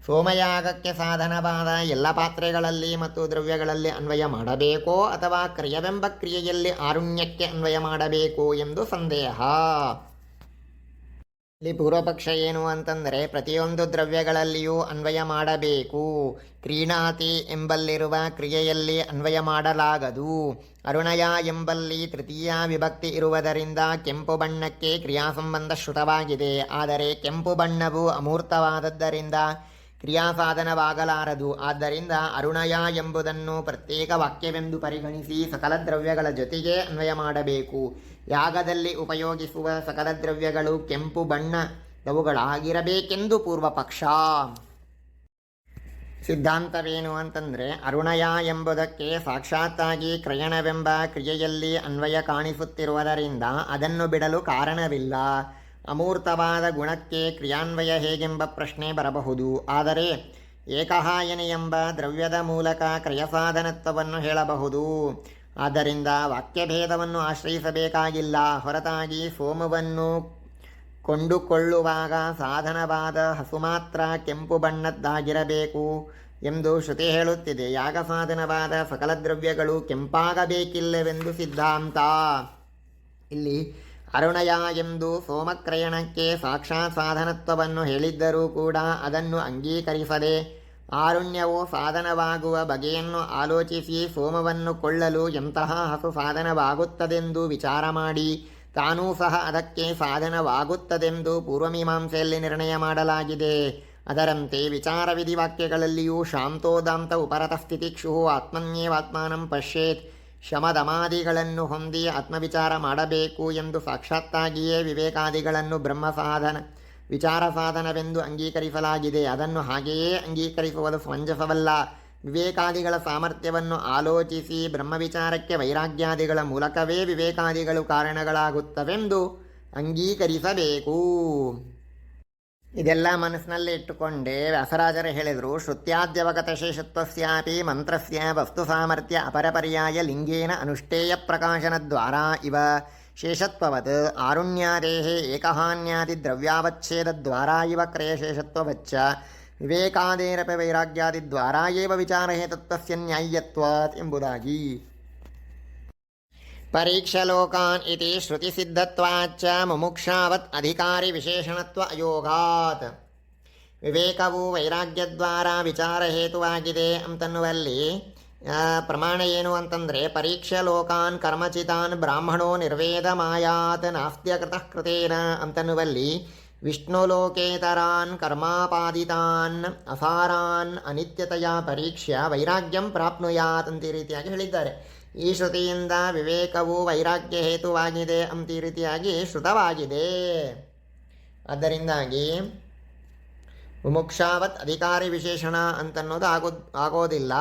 ಸೋಮಯಾಗಕ್ಕೆ ಸಾಧನವಾದ ಎಲ್ಲ ಪಾತ್ರೆಗಳಲ್ಲಿ ಮತ್ತು ದ್ರವ್ಯಗಳಲ್ಲಿ ಅನ್ವಯ ಮಾಡಬೇಕೋ ಅಥವಾ ಕ್ರಿಯವೆಂಬ ಕ್ರಿಯೆಯಲ್ಲಿ ಆರುಣ್ಯಕ್ಕೆ ಅನ್ವಯ ಮಾಡಬೇಕೋ ಎಂದು ಸಂದೇಹ. ಇಲ್ಲಿ ಪೂರ್ವಪಕ್ಷ ಏನು ಅಂತಂದರೆ ಪ್ರತಿಯೊಂದು ದ್ರವ್ಯಗಳಲ್ಲಿಯೂ ಅನ್ವಯ ಮಾಡಬೇಕು. ಕ್ರೀಣಾತಿ ಎಂಬಲ್ಲಿರುವ ಕ್ರಿಯೆಯಲ್ಲಿ ಅನ್ವಯ ಮಾಡಲಾಗದು. ಅರುಣಯ ಎಂಬಲ್ಲಿ ತೃತೀಯ ವಿಭಕ್ತಿ ಇರುವುದರಿಂದ ಕೆಂಪು ಬಣ್ಣಕ್ಕೆ ಕ್ರಿಯಾಸಂಬಂಧ ಶ್ರುತವಾಗಿದೆ. ಆದರೆ ಕೆಂಪು ಬಣ್ಣವು ಅಮೂರ್ತವಾದದ್ದರಿಂದ ಕ್ರಿಯಾಸಾಧನವಾಗಲಾರದು. ಆದ್ದರಿಂದ ಅರುಣಯ ಎಂಬುದನ್ನು ಪ್ರತ್ಯೇಕ ವಾಕ್ಯವೆಂದು ಪರಿಗಣಿಸಿ ಸಕಲ ದ್ರವ್ಯಗಳ ಜೊತೆಗೆ ಅನ್ವಯ ಮಾಡಬೇಕು. ಯಾಗದಲ್ಲಿ ಉಪಯೋಗಿಸುವ ಸಕಲ ದ್ರವ್ಯಗಳು ಕೆಂಪು ಬಣ್ಣದವುಗಳಾಗಿರಬೇಕೆಂದು ಪೂರ್ವಪಕ್ಷ. ಸಿದ್ಧಾಂತವೇನು ಅಂತಂದರೆ ಅರುಣಯ ಎಂಬುದಕ್ಕೆ ಸಾಕ್ಷಾತ್ತಾಗಿ ಕ್ರಯಣವೆಂಬ ಕ್ರಿಯೆಯಲ್ಲಿ ಅನ್ವಯ ಕಾಣಿಸುತ್ತಿರುವುದರಿಂದ ಅದನ್ನು ಬಿಡಲು ಕಾರಣವಿಲ್ಲ. ಅಮೂರ್ತವಾದ ಗುಣಕ್ಕೆ ಕ್ರಿಯಾನ್ವಯ ಹೇಗೆಂಬ ಪ್ರಶ್ನೆ ಬರಬಹುದು. ಆದರೆ ಏಕಹಾಯನಿ ಎಂಬ ದ್ರವ್ಯದ ಮೂಲಕ ಕ್ರಿಯಸಾಧನತ್ವವನ್ನು ಹೇಳಬಹುದು. ಆದ್ದರಿಂದ ವಾಕ್ಯಭೇದವನ್ನು ಆಶ್ರಯಿಸಬೇಕಾಗಿಲ್ಲ. ಹೊರತಾಗಿ ಸೋಮವನ್ನು ಕೊಂಡುಕೊಳ್ಳುವಾಗ ಸಾಧನವಾದ ಹಸು ಮಾತ್ರ ಕೆಂಪು ಬಣ್ಣದ್ದಾಗಿರಬೇಕು ಎಂದು ಶ್ರುತಿ ಹೇಳುತ್ತಿದೆ. ಯಾಗ ಸಾಧನವಾದ ಸಕಲ ದ್ರವ್ಯಗಳು ಕೆಂಪಾಗಬೇಕಿಲ್ಲವೆಂದು ಸಿದ್ಧಾಂತ. ಇಲ್ಲಿ ಅರುಣಯ ಎಂದು ಸೋಮಕ್ರಯಣಕ್ಕೆ ಸಾಕ್ಷಾತ್ ಸಾಧನತ್ವವನ್ನು ಹೇಳಿದ್ದರೂ ಕೂಡ ಅದನ್ನು ಅಂಗೀಕರಿಸದೆ ಆರುಣ್ಯವು ಸಾಧನವಾಗುವ ಬಗೆಯನ್ನು ಆಲೋಚಿಸಿ ಸೋಮವನ್ನು ಕೊಳ್ಳಲು ಎಂತಹ ಹಸು ಸಾಧನವಾಗುತ್ತದೆಂದು ವಿಚಾರ ಮಾಡಿ ತಾನೂ ಸಹ ಅದಕ್ಕೆ ಸಾಧನವಾಗುತ್ತದೆಂದು ಪೂರ್ವಮೀಮಾಂಸೆಯಲ್ಲಿ ನಿರ್ಣಯ ಮಾಡಲಾಗಿದೆ. ಅದರಂತೆ ವಿಚಾರ ವಿಧಿವಾಕ್ಯಗಳಲ್ಲಿಯೂ ಶಾಂತೋದಾಂತ ಉಪರತ ಸ್ಥಿತಿಕ್ಷು ಆತ್ಮನ್ಯೇವಾತ್ಮಾನಂ ಪಶ್ಯೇತ್ ಶಮದಮಾದಿಗಳನ್ನು ಹೊಂದಿ ಆತ್ಮವಿಚಾರ ಮಾಡಬೇಕು ಎಂದು ಸಾಕ್ಷಾತ್ತಾಗಿಯೇ ವಿವೇಕಾದಿಗಳನ್ನು ಬ್ರಹ್ಮ ಸಾಧನ ವಿಚಾರ ಸಾಧನವೆಂದು ಅಂಗೀಕರಿಸಲಾಗಿದೆ. ಅದನ್ನು ಹಾಗೆಯೇ ಅಂಗೀಕರಿಸುವುದು ಸಮಂಜಸವಲ್ಲ. ವಿವೇಕಾದಿಗಳ ಸಾಮರ್ಥ್ಯವನ್ನು ಆಲೋಚಿಸಿ ಬ್ರಹ್ಮವಿಚಾರಕ್ಕೆ ವೈರಾಗ್ಯಾದಿಗಳ ಮೂಲಕವೇ ವಿವೇಕಾದಿಗಳು ಕಾರಣಗಳಾಗುತ್ತವೆಂದು ಅಂಗೀಕರಿಸಬೇಕು. ಇದೆಲ್ಲ ಮನಸ್ಸಿನಲ್ಲಿ ಇಟ್ಟುಕೊಂಡೇ ವ್ಯಾಸರಾಜರು ಹೇಳಿದರು, ಶ್ರುತ್ಯಾದ್ಯವಗತ ಶೇಷತ್ವಸ್ಯಾಪಿ ಮಂತ್ರಸ್ಯ ವಸ್ತು ಸಾಮರ್ಥ್ಯ ಅಪರಪರ್ಯಾಯ ಲಿಂಗೇನ ಅನುಷ್ಠೇಯ ಪ್ರಕಾಶನದ್ವಾರ ಇವ ಶೇಷತ್ವವತ್ ಆರುಣ್ಯಾದೇಹೇ ಏಕಹಾನ್ಯಾದಿ ದ್ರವ್ಯಾವಚ್ಛೇದದ್ವಾರ ಇವ ಕ್ರಯಶೇಷತ್ವವಚ್ಚ ವಿವೇಕಾದೇರಪಿ ವೈರಾಗ್ಯಾದಿದ್ವಾರ ಏವ ವಿಚಾರಹೇತುತ್ವಸ್ಯ ನ್ಯಾಯತ್ವಾತ್ ಎಂಬುದಾಗಿ. ಪರೀಕ್ಷಲೋಕಾನ್ ಇತಿ ಶ್ರುತಿಸಿದ್ಧತ್ವಾಚ್ಚ ಮುಮುಕ್ಷಾವತ್ ಅಧಿಕಾರಿ ವಿಶೇಷಣತ್ವ ಅಯೋಗಾತ್. ವಿವೇಕವು ವೈರಾಗ್ಯದ್ವಾರ ವಿಚಾರ ಹೇತುವಾಗಿದೆ ಅಂತನ್ನುವಲ್ಲಿ ಪ್ರಮಾಣ ಏನು ಅಂತಂದರೆ ಪರೀಕ್ಷಲೋಕಾನ್ ಕರ್ಮಚಿತಾನ್ ಬ್ರಾಹ್ಮಣೋ ನಿರ್ವೇದ ಮಾಯಾತ್ ನಾಸ್ತ್ಯಕೃತಃ ಕೃತೇನ ಅಂತನ್ನುವಲ್ಲಿ ವಿಷ್ಣುಲೋಕೇತರಾನ್ ಕರ್ಮಾಪಾದಿತಾನ್ ಅಸಾರಾನ್ ಅನಿತ್ಯತೆಯ ಪರೀಕ್ಷ್ಯ ವೈರಾಗ್ಯಂ ಪ್ರಾಪ್ನುಯಾತ್ ಅಂತ ಈ ರೀತಿಯಾಗಿ ಹೇಳಿದ್ದಾರೆ. ಈ ಶ್ರುತಿಯಿಂದ ವಿವೇಕವು ವೈರಾಗ್ಯ ಹೇತುವಾಗಿದೆ ಅಂತ ಈ ರೀತಿಯಾಗಿ ಶ್ರುತವಾಗಿದೆ. ಅದರಿಂದಾಗಿ ಮುಮುಕ್ಷಾವತ್ ಅಧಿಕಾರಿ ವಿಶೇಷಣ ಅಂತನ್ನೋದು ಆಗೋದಿಲ್ಲ.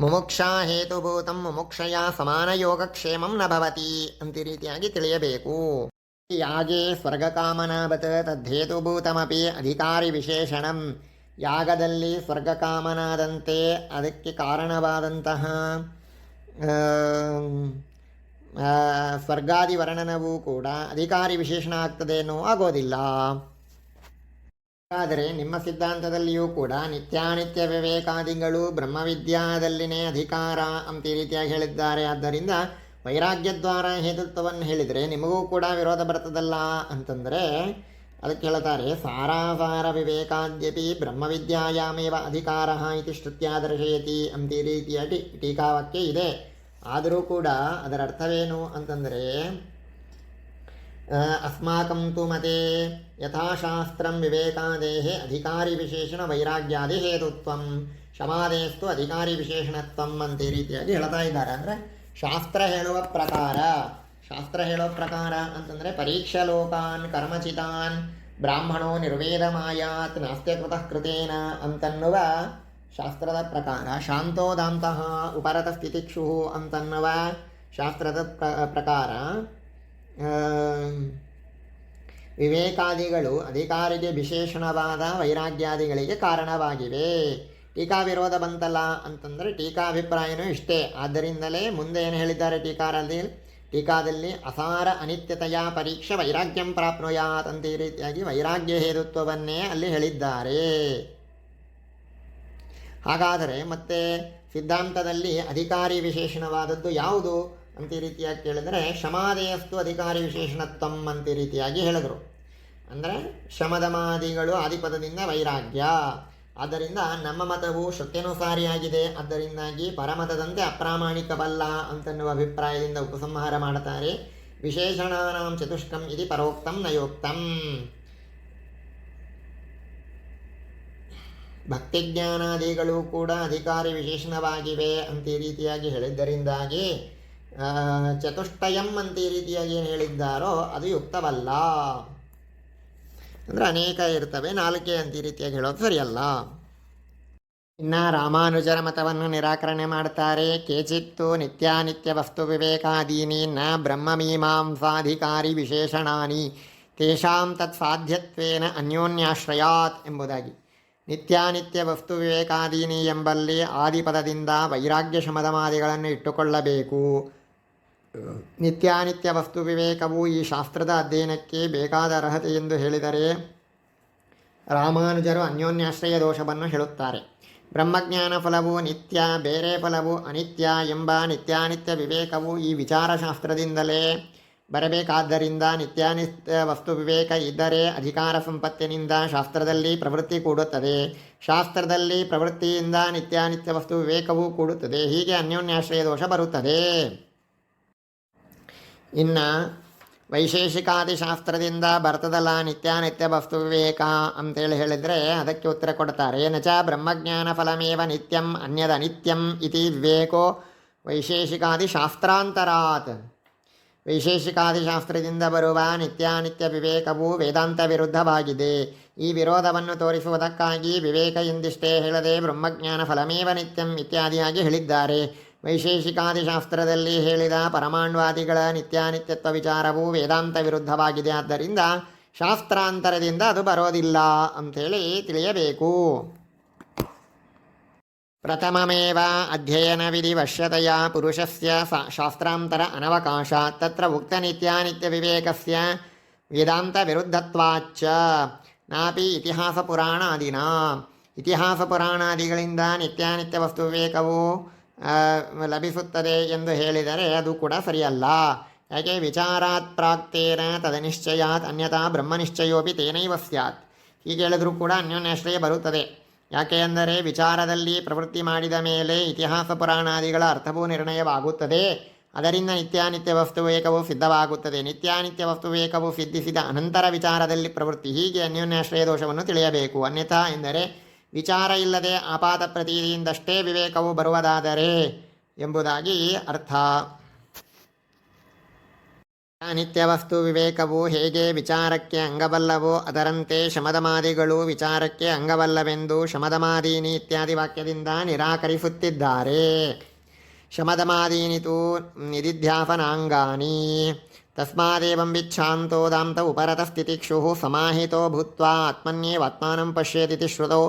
ಮುಮುಕ್ಷಾ ಹೇತುಭೂತಂ ಮುಮುಕ್ಷಯ ಸಮಾನ ಯೋಗಕ್ಷೇಮಂ ನ ಭವತಿ ಅಂತ ಈ ರೀತಿಯಾಗಿ ತಿಳಿಯಬೇಕು. ಯಾಗೇ ಸ್ವರ್ಗಕಾಮನಾವತ್ ತದ್ಧೇತುಭೂತಮಪಿ ಅಧಿಕಾರಿ ವಿಶೇಷಣಂ. ಯಾಗದಲ್ಲಿ ಸ್ವರ್ಗಕಾಮನಾದಂತೆ ಅದಕ್ಕೆ ಕಾರಣವಾದಂತಹ ಸ್ವರ್ಗಾದಿ ವರ್ಣನವೂ ಕೂಡ ಅಧಿಕಾರಿ ವಿಶೇಷಣ ಆಗ್ತದೆ ಅನ್ನೋ ಆಗೋದಿಲ್ಲ. ಆದರೆ ನಿಮ್ಮ ಸಿದ್ಧಾಂತದಲ್ಲಿಯೂ ಕೂಡ ನಿತ್ಯಾನಿತ್ಯ ವಿವೇಕಾದಿಗಳು ಬ್ರಹ್ಮವಿದ್ಯಾದಲ್ಲಿನೇ ಅಧಿಕಾರ ಅಂತ ಈ ರೀತಿಯಾಗಿ ಹೇಳಿದ್ದಾರೆ. ಆದ್ದರಿಂದ ವೈರಾಗ್ಯದ್ವಾರ ಹೇತುತ್ವವನ್ನು ಹೇಳಿದರೆ ನಿಮಗೂ ಕೂಡ ವಿರೋಧ ಬರ್ತದಲ್ಲ ಅಂತಂದರೆ ಅದಕ್ಕೆ ಹೇಳ್ತಾರೆ ಸಾರಾಸಾರ ವಿವೇಕಾದ್ಯಪಿ ಬ್ರಹ್ಮವಿದ್ಯಾಯಾಮೇವ ಅಧಿಕಾರ ಇತಿ ಶ್ರುತ್ಯ ದರ್ಶಯತಿ ಅಂತ ಈ ರೀತಿಯ ಟೀಕಾವಾಕ್ಯ ಇದೆ. ಆದರೂ ಕೂಡ ಅದರ ಅರ್ಥವೇನು ಅಂತಂದರೆ ಅಸ್ಮಾಕಂ ತು ಮತೆ ಯಥಾಶಾಸ್ತ್ರಂ ವಿವೇಕಾದೇಹ ಅಧಿಕಾರಿ ವಿಶೇಷಣ ವೈರಾಗ್ಯಾದಿ ಹೇತುತ್ವಂ ಶಮಾದೇಸ್ತು ಅಧಿಕಾರಿ ವಿಶೇಷಣತ್ವಂ ಅಂತ ಈ ರೀತಿಯಾಗಿ ಹೇಳ್ತಾ ಇದ್ದಾರೆ. ಅಂದರೆ ಶಾಸ್ತ್ರ ಹೇಳುವ ಪ್ರಕಾರ ಅಂತಂದರೆ ಪರೀಕ್ಷಾ ಲೋಕಾನ್ ಕರ್ಮಚಿತಾನ್ ಬ್ರಾಹ್ಮಣೋ ನಿರ್ವೇದ ಮಾಯಾತ್ ನಾಸ್ತ್ಯಕೃತಃ ಕೃತೇನ ಅಂತನ್ನುವ ಶಾಸ್ತ್ರದ ಪ್ರಕಾರ, ಶಾಂತೋದಾಂತಹ ಉಪರತ ಸ್ಥಿತಿಕ್ಷು ಅಂತನ್ನುವ ಶಾಸ್ತ್ರದ ಪ್ರಕಾರ ವಿವೇಕಾದಿಗಳು ಅಧಿಕಾರಿಗೆ ವಿಶೇಷಣವಾದ ವೈರಾಗ್ಯಾದಿಗಳಿಗೆ ಕಾರಣವಾಗಿವೆ. ಟೀಕಾ ವಿರೋಧ ಬಂತಲ್ಲ ಅಂತಂದರೆ ಟೀಕಾಭಿಪ್ರಾಯನೂ ಇಷ್ಟೇ. ಆದ್ದರಿಂದಲೇ ಮುಂದೆ ಏನು ಹೇಳಿದ್ದಾರೆ ಟೀಕಾದಲ್ಲಿ ಅಸಾರ ಅನಿತ್ಯತೆಯ ಪರೀಕ್ಷೆ ವೈರಾಗ್ಯಂ ಪ್ರಾಪ್ನುಯಾತ್ ಅಂತ ಈ ರೀತಿಯಾಗಿ ವೈರಾಗ್ಯ ಹೇತುತ್ವವನ್ನೇ ಅಲ್ಲಿ ಹೇಳಿದ್ದಾರೆ. ಹಾಗಾದರೆ ಮತ್ತೆ ಸಿದ್ಧಾಂತದಲ್ಲಿ ಅಧಿಕಾರಿ ವಿಶೇಷಣವಾದದ್ದು ಯಾವುದು ಅಂತ ಈ ರೀತಿಯಾಗಿ ಕೇಳಿದರೆ ಶಮಾದೇಯಸ್ತು ಅಧಿಕಾರಿ ವಿಶೇಷಣತ್ವಂ ಅಂತ ಈ ರೀತಿಯಾಗಿ ಹೇಳಿದರು. ಅಂದರೆ ಶಮದಮಾದಿಗಳು ಆದಿಪದದಿಂದ ವೈರಾಗ್ಯ. ಆದ್ದರಿಂದ ನಮ್ಮ ಮತವು ಶ್ರುತ್ಯನುಸಾರಿಯಾಗಿದೆ. ಆದ್ದರಿಂದಾಗಿ ಪರಮತದಂತೆ ಅಪ್ರಾಮಾಣಿಕವಲ್ಲ ಅಂತನ್ನುವ ಅಭಿಪ್ರಾಯದಿಂದ ಉಪಸಂಹಾರ ಮಾಡುತ್ತಾರೆ. ವಿಶೇಷಣಾನಾಂ ಚತುಷ್ಕಂ ಇದು ಪರೋಕ್ತಂ ನಯೋಕ್ತಂ. ಭಕ್ತಿಜ್ಞಾನಾದಿಗಳು ಕೂಡ ಅಧಿಕಾರಿ ವಿಶೇಷಣವಾಗಿವೆ ಅಂತ ಈ ರೀತಿಯಾಗಿ ಹೇಳಿದ್ದರಿಂದಾಗಿ ಚತುಷ್ಟಯಂ ಅಂತ ಈ ರೀತಿಯಾಗಿ ಏನು ಹೇಳಿದ್ದಾರೋ ಅದು ಯುಕ್ತವಲ್ಲ. ಅಂದರೆ ಅನೇಕ ಇರ್ತವೆ, 4 ಅಂತ ಈ ರೀತಿಯಾಗಿ ಹೇಳೋದು ಸರಿಯಲ್ಲ. ಇನ್ನು ರಾಮಾನುಜರ ಮತವನ್ನು ನಿರಾಕರಣೆ ಮಾಡ್ತಾರೆ. ಕೇಚಿತ್ತು ನಿತ್ಯಾನಿತ್ಯ ವಸ್ತು ವಿವೇಕಾದೀನಿ ನ ಬ್ರಹ್ಮಮೀಮಾಂಸಾಧಿಕಾರಿ ವಿಶೇಷಣಾನಿ ತೇಷಾಂ ತತ್ ಸಾಧ್ಯತ್ವೇನ ಅನ್ಯೋನ್ಯಾಶ್ರಯಾತ್ ಎಂಬುದಾಗಿ. ನಿತ್ಯಾನಿತ್ಯ ವಸ್ತು ವಿವೇಕಾದೀನಿ ಎಂಬಲ್ಲಿ ಆದಿಪದದಿಂದ ವೈರಾಗ್ಯ ಶಮದಮಾದಿಗಳನ್ನು ಇಟ್ಟುಕೊಳ್ಳಬೇಕು. ನಿತ್ಯಾನಿತ್ಯ ವಸ್ತು ವಿವೇಕವು ಈ ಶಾಸ್ತ್ರದ ಅಧ್ಯಯನಕ್ಕೆ ಬೇಕಾದ ಅರ್ಹತೆ ಎಂದು ಹೇಳಿದರೆ ರಾಮಾನುಜರು ಅನ್ಯೋನ್ಯಾಶ್ರಯ ದೋಷವನ್ನು ಹೇಳುತ್ತಾರೆ. ಬ್ರಹ್ಮಜ್ಞಾನ ಫಲವು ನಿತ್ಯ, ಬೇರೆ ಫಲವು ಅನಿತ್ಯ ಎಂಬ ನಿತ್ಯಾನಿತ್ಯ ವಿವೇಕವು ಈ ವಿಚಾರಶಾಸ್ತ್ರದಿಂದಲೇ ಬರಬೇಕಾದ್ದರಿಂದ ನಿತ್ಯಾನಿತ್ಯ ವಸ್ತು ವಿವೇಕ ಇದ್ದರೆ ಅಧಿಕಾರ ಸಂಪತ್ತಿನಿಂದ ಶಾಸ್ತ್ರದಲ್ಲಿ ಪ್ರವೃತ್ತಿ ಕೂಡುತ್ತದೆ. ಶಾಸ್ತ್ರದಲ್ಲಿ ಪ್ರವೃತ್ತಿಯಿಂದ ನಿತ್ಯಾನಿತ್ಯ ವಸ್ತು ವಿವೇಕವೂ ಕೂಡುತ್ತದೆ. ಹೀಗೆ ಅನ್ಯೋನ್ಯಾಶ್ರಯ ದೋಷ ಬರುತ್ತದೆ. ಇನ್ನು ವೈಶೇಷಿಕಾದಿಶಾಸ್ತ್ರದಿಂದ ಬರ್ತದಲ್ಲ ನಿತ್ಯಾನಿತ್ಯ ವಸ್ತು ವಿವೇಕ ಅಂತೇಳಿ ಹೇಳಿದರೆ ಅದಕ್ಕೆ ಉತ್ತರ ಕೊಡ್ತಾರೆ. ನಚ ಬ್ರಹ್ಮಜ್ಞಾನ ಫಲಮೇವ ನಿತ್ಯಂ ಅನ್ಯದನಿತ್ಯಂ ಇತಿ ವಿವೇಕೋ ವೈಶೇಷಿಕಾದಿಶಾಸ್ತ್ರಾಂತರಾತ್. ವೈಶೇಷಿಕಾದಿಶಾಸ್ತ್ರದಿಂದ ಬರುವ ನಿತ್ಯಾನಿತ್ಯ ವಿವೇಕವು ವೇದಾಂತ ವಿರುದ್ಧವಾಗಿದೆ. ಈ ವಿರೋಧವನ್ನು ತೋರಿಸುವುದಕ್ಕಾಗಿ ವಿವೇಕ ಎಂದಿಷ್ಟೇ ಹೇಳದೆ ಬ್ರಹ್ಮಜ್ಞಾನ ಫಲಮೇವ ನಿತ್ಯಂ ಇತ್ಯಾದಿಯಾಗಿ ಹೇಳಿದ್ದಾರೆ. ವೈಶೇಷಿಕಾದಿಶಾಸ್ತ್ರದಲ್ಲಿ ಹೇಳಿದ ಪರಮಾಣ್ವಾದಿಗಳ ನಿತ್ಯಾನಿತ್ಯತ್ವ ವಿಚಾರವು ವೇದಾಂತ ವಿರುದ್ಧವಾಗಿದೆ. ಆದ್ದರಿಂದ ಶಾಸ್ತ್ರಾಂತರದಿಂದ ಅದು ಬರೋದಿಲ್ಲ ಅಂಥೇಳಿ ತಿಳಿಯಬೇಕು. ಪ್ರಥಮಮೇವ ಅಧ್ಯಯನ ವಿಧಿ ವಶ್ಯತೆಯ ಪುರುಷಸ್ಯ ಶಾಸ್ತ್ರಾಂತರ ಅನವಕಾಶಾತ್ ತತ್ರ ಉಕ್ತ ನಿತ್ಯಾನಿತ್ಯ ವಿವೇಕಸ್ಯ ವೇದಾಂತ ವಿರುದ್ಧತ್ವಾಚ್ಚ ನಾಪಿ ಇತಿಹಾಸ ಪುರಾಣಾದಿನ. ಇತಿಹಾಸ ಪುರಾಣಾದಿಗಳಿಂದ ನಿತ್ಯಾನಿತ್ಯ ವಸ್ತು ವಿವೇಕವು ಲಭಿಸುತ್ತದೆ ಎಂದು ಹೇಳಿದರೆ ಅದು ಕೂಡ ಸರಿಯಲ್ಲ. ಯಾಕೆ ವಿಚಾರಾತ್ ಪ್ರಾಕ್ತೇನ ತದನಿಶ್ಚಯಾತ್ ಅನ್ಯಥಾ ಬ್ರಹ್ಮನಿಶ್ಚಯೋಪಿ ತೇನೈವ ಸ್ಯಾತ್. ಹೀಗೆ ಹೇಳಿದರೂ ಕೂಡ ಅನ್ಯೋನ್ಯಾಶ್ರಯ ಬರುತ್ತದೆ. ಯಾಕೆ ಅಂದರೆ ವಿಚಾರದಲ್ಲಿ ಪ್ರವೃತ್ತಿ ಮಾಡಿದ ಮೇಲೆ ಇತಿಹಾಸ ಪುರಾಣಾದಿಗಳ ಅರ್ಥವೂ ನಿರ್ಣಯವಾಗುತ್ತದೆ. ಅದರಿಂದ ನಿತ್ಯಾನಿತ್ಯ ವಸ್ತು ವಿವೇಕವು ಸಿದ್ಧವಾಗುತ್ತದೆ. ನಿತ್ಯಾನಿತ್ಯ ವಸ್ತು ವಿವೇಕವು ಸಿದ್ಧಿಸಿದ ಅನಂತರ ವಿಚಾರದಲ್ಲಿ ಪ್ರವೃತ್ತಿ. ಹೀಗೆ ಅನ್ಯೋನ್ಯಾಶ್ರಯ ದೋಷವನ್ನು ತಿಳಿಯಬೇಕು. ಅನ್ಯಥಾ ಎಂದರೆ ವಿಚಾರ ಇಲ್ಲದೆ ಆಪಾತ ಪ್ರತೀತಿಯಿಂದಷ್ಟೇ ವಿವೇಕವು ಬರುವುದಾದರೆ ಎಂಬುದಾಗಿ ಅರ್ಥ. ನಿತ್ಯ ವಸ್ತು ವಿವೇಕವು ಹೇಗೆ ವಿಚಾರಕ್ಕೆ ಅಂಗವಲ್ಲವೋ ಅದರಂತೆ ಶಮದಮಾದಿಗಳು ವಿಚಾರಕ್ಕೆ ಅಂಗವಲ್ಲವೆಂದು ಶಮದಮಾದೀನಿ ಇತ್ಯಾದಿ ವಾಕ್ಯದಿಂದ ನಿರಾಕರಿಸುತ್ತಿದ್ದಾರೆ. ಶಮದಮಾದೀನಿತು ನಿಧಿಧ್ಯಾಸನಾಂಗಾನಿ ತಸ್ಮಾದೇವಂ ವಿಚ್ಛಾಂತೋದಾಂತ ಉಪರತ ಸ್ಥಿತಿಕ್ಷು ಸಮಾಹಿತೋ ಭೂತ್ವಾ ಆತ್ಮನ್ಯೇವಾತ್ಮಾನಂ ಪಶ್ಯೇದಿತಿ ಶ್ರುತೋ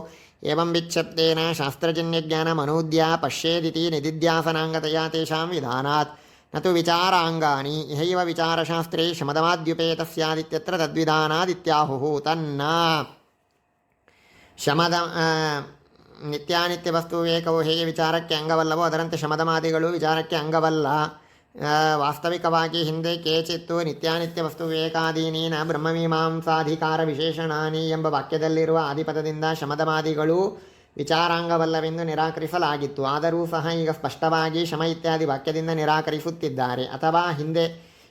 ಏವಂ ವಿಚ್ಛಬ್ದೇನ ಶಾಸ್ತ್ರಜನ್ಯಜ್ಞಾನಮನೂದ್ಯ ಪಶ್ಯೇದಿತಿ ನಿಧಿಧ್ಯಾಸನಾಂಗತಯಾ ತೇಷಾಂ ವಿಧಾನಾತ್ ನತು ವಿಚಾರಾಂಗಾನಿ ಇಹೈವ ವಿಚಾರಶಾಸ್ತ್ರೇ ಶಮದಮಾದ್ಯುಪೇತ ಸ್ಯಾದಿತ್ಯತ್ರ ತದ್ವಿಧಾನಾದಿತ್ಯಾಹುಃ. ತನ್ನ ಶಮದ ನಿತ್ಯಾನಿತ್ಯ ವಸ್ತು ವಿವೇಕವು ಹೇಗೆ ವಿಚಾರಕ್ಕೆ ಅಂಗವಲ್ಲವೋ ಅದರಂತೆ ಶಮದಮಾದಿಗಳು ವಿಚಾರಕ್ಕೆ ಅಂಗವಲ್ಲ ವಾಸ್ತವಿಕವಾಗಿ ಹಿಂದೆ ಕೇಚಿತ್ತು ನಿತ್ಯಾನಿತ್ಯ ವಸ್ತು ವಿವೇಕಾದೀನೀನ ಬ್ರಹ್ಮಮೀಮಾಂಸಾಧಿಕಾರ ವಿಶೇಷಣಾನಿ ಎಂಬ ವಾಕ್ಯದಲ್ಲಿರುವ ಆದಿಪದದಿಂದ ಶಮದಮಾದಿಗಳು ವಿಚಾರಾಂಗವಲ್ಲವೆಂದು ನಿರಾಕರಿಸಲಾಗಿತ್ತು. ಆದರೂ ಸಹ ಈಗ ಸ್ಪಷ್ಟವಾಗಿ ಶಮ ಇತ್ಯಾದಿ ವಾಕ್ಯದಿಂದ ನಿರಾಕರಿಸುತ್ತಿದ್ದಾರೆ. ಅಥವಾ ಹಿಂದೆ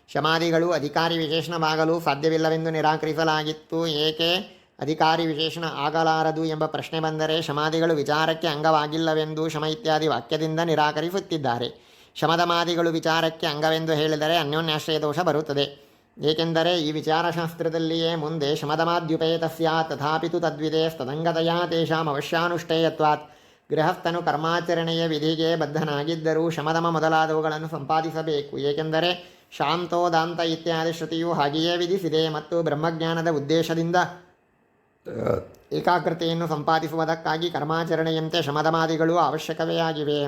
ಶಮಾದಿಗಳು ಅಧಿಕಾರಿ ವಿಶೇಷಣವಾಗಲು ಸಾಧ್ಯವಿಲ್ಲವೆಂದು ನಿರಾಕರಿಸಲಾಗಿತ್ತು. ಏಕೆ ಅಧಿಕಾರಿ ವಿಶೇಷಣ ಆಗಲಾರದು ಎಂಬ ಪ್ರಶ್ನೆ ಬಂದರೆ ಶಮಾದಿಗಳು ವಿಚಾರಕ್ಕೆ ಅಂಗವಾಗಿಲ್ಲವೆಂದು ಶಮ ಇತ್ಯಾದಿ ವಾಕ್ಯದಿಂದ ನಿರಾಕರಿಸುತ್ತಿದ್ದಾರೆ. ಶಮದಮಾದಿಗಳು ವಿಚಾರಕ್ಕೆ ಅಂಗವೆಂದು ಹೇಳಿದರೆ ಅನ್ಯೋನ್ಯಾಶ್ರಯ ದೋಷ ಬರುತ್ತದೆ. ಏಕೆಂದರೆ ಈ ವಿಚಾರಶಾಸ್ತ್ರದಲ್ಲಿಯೇ ಮುಂದೆ ಶಮದಮಾದ್ಯುಪೇತ ಸ್ಯಾತ್ ತಥಾಪಿತು ತದ್ವಿಧೇಸ್ತದಂಗತಯಾ ತೇಷಾಂ ಅವಶ್ಯಾನುಷ್ಠೇಯತ್ವಾತ್ ಗೃಹಸ್ಥನು ಕರ್ಮಾಚರಣೆಯ ವಿಧಿಗೆ ಬದ್ಧನಾಗಿದ್ದರೂ ಶಮದಮ ಮೊದಲಾದವುಗಳನ್ನು ಸಂಪಾದಿಸಬೇಕು. ಏಕೆಂದರೆ ಶಾಂತೋದಾಂತ ಇತ್ಯಾದಿ ಶ್ರುತಿಯು ಹಾಗೆಯೇ ವಿಧಿಸಿದೆ ಮತ್ತು ಬ್ರಹ್ಮಜ್ಞಾನದ ಉದ್ದೇಶದಿಂದ ಏಕಾಗ್ರತೆಯನ್ನು ಸಂಪಾದಿಸುವುದಕ್ಕಾಗಿ ಕರ್ಮಾಚರಣೆಯಂತೆ ಶಮದಮಾದಿಗಳು ಅವಶ್ಯಕವೇ ಆಗಿವೆ.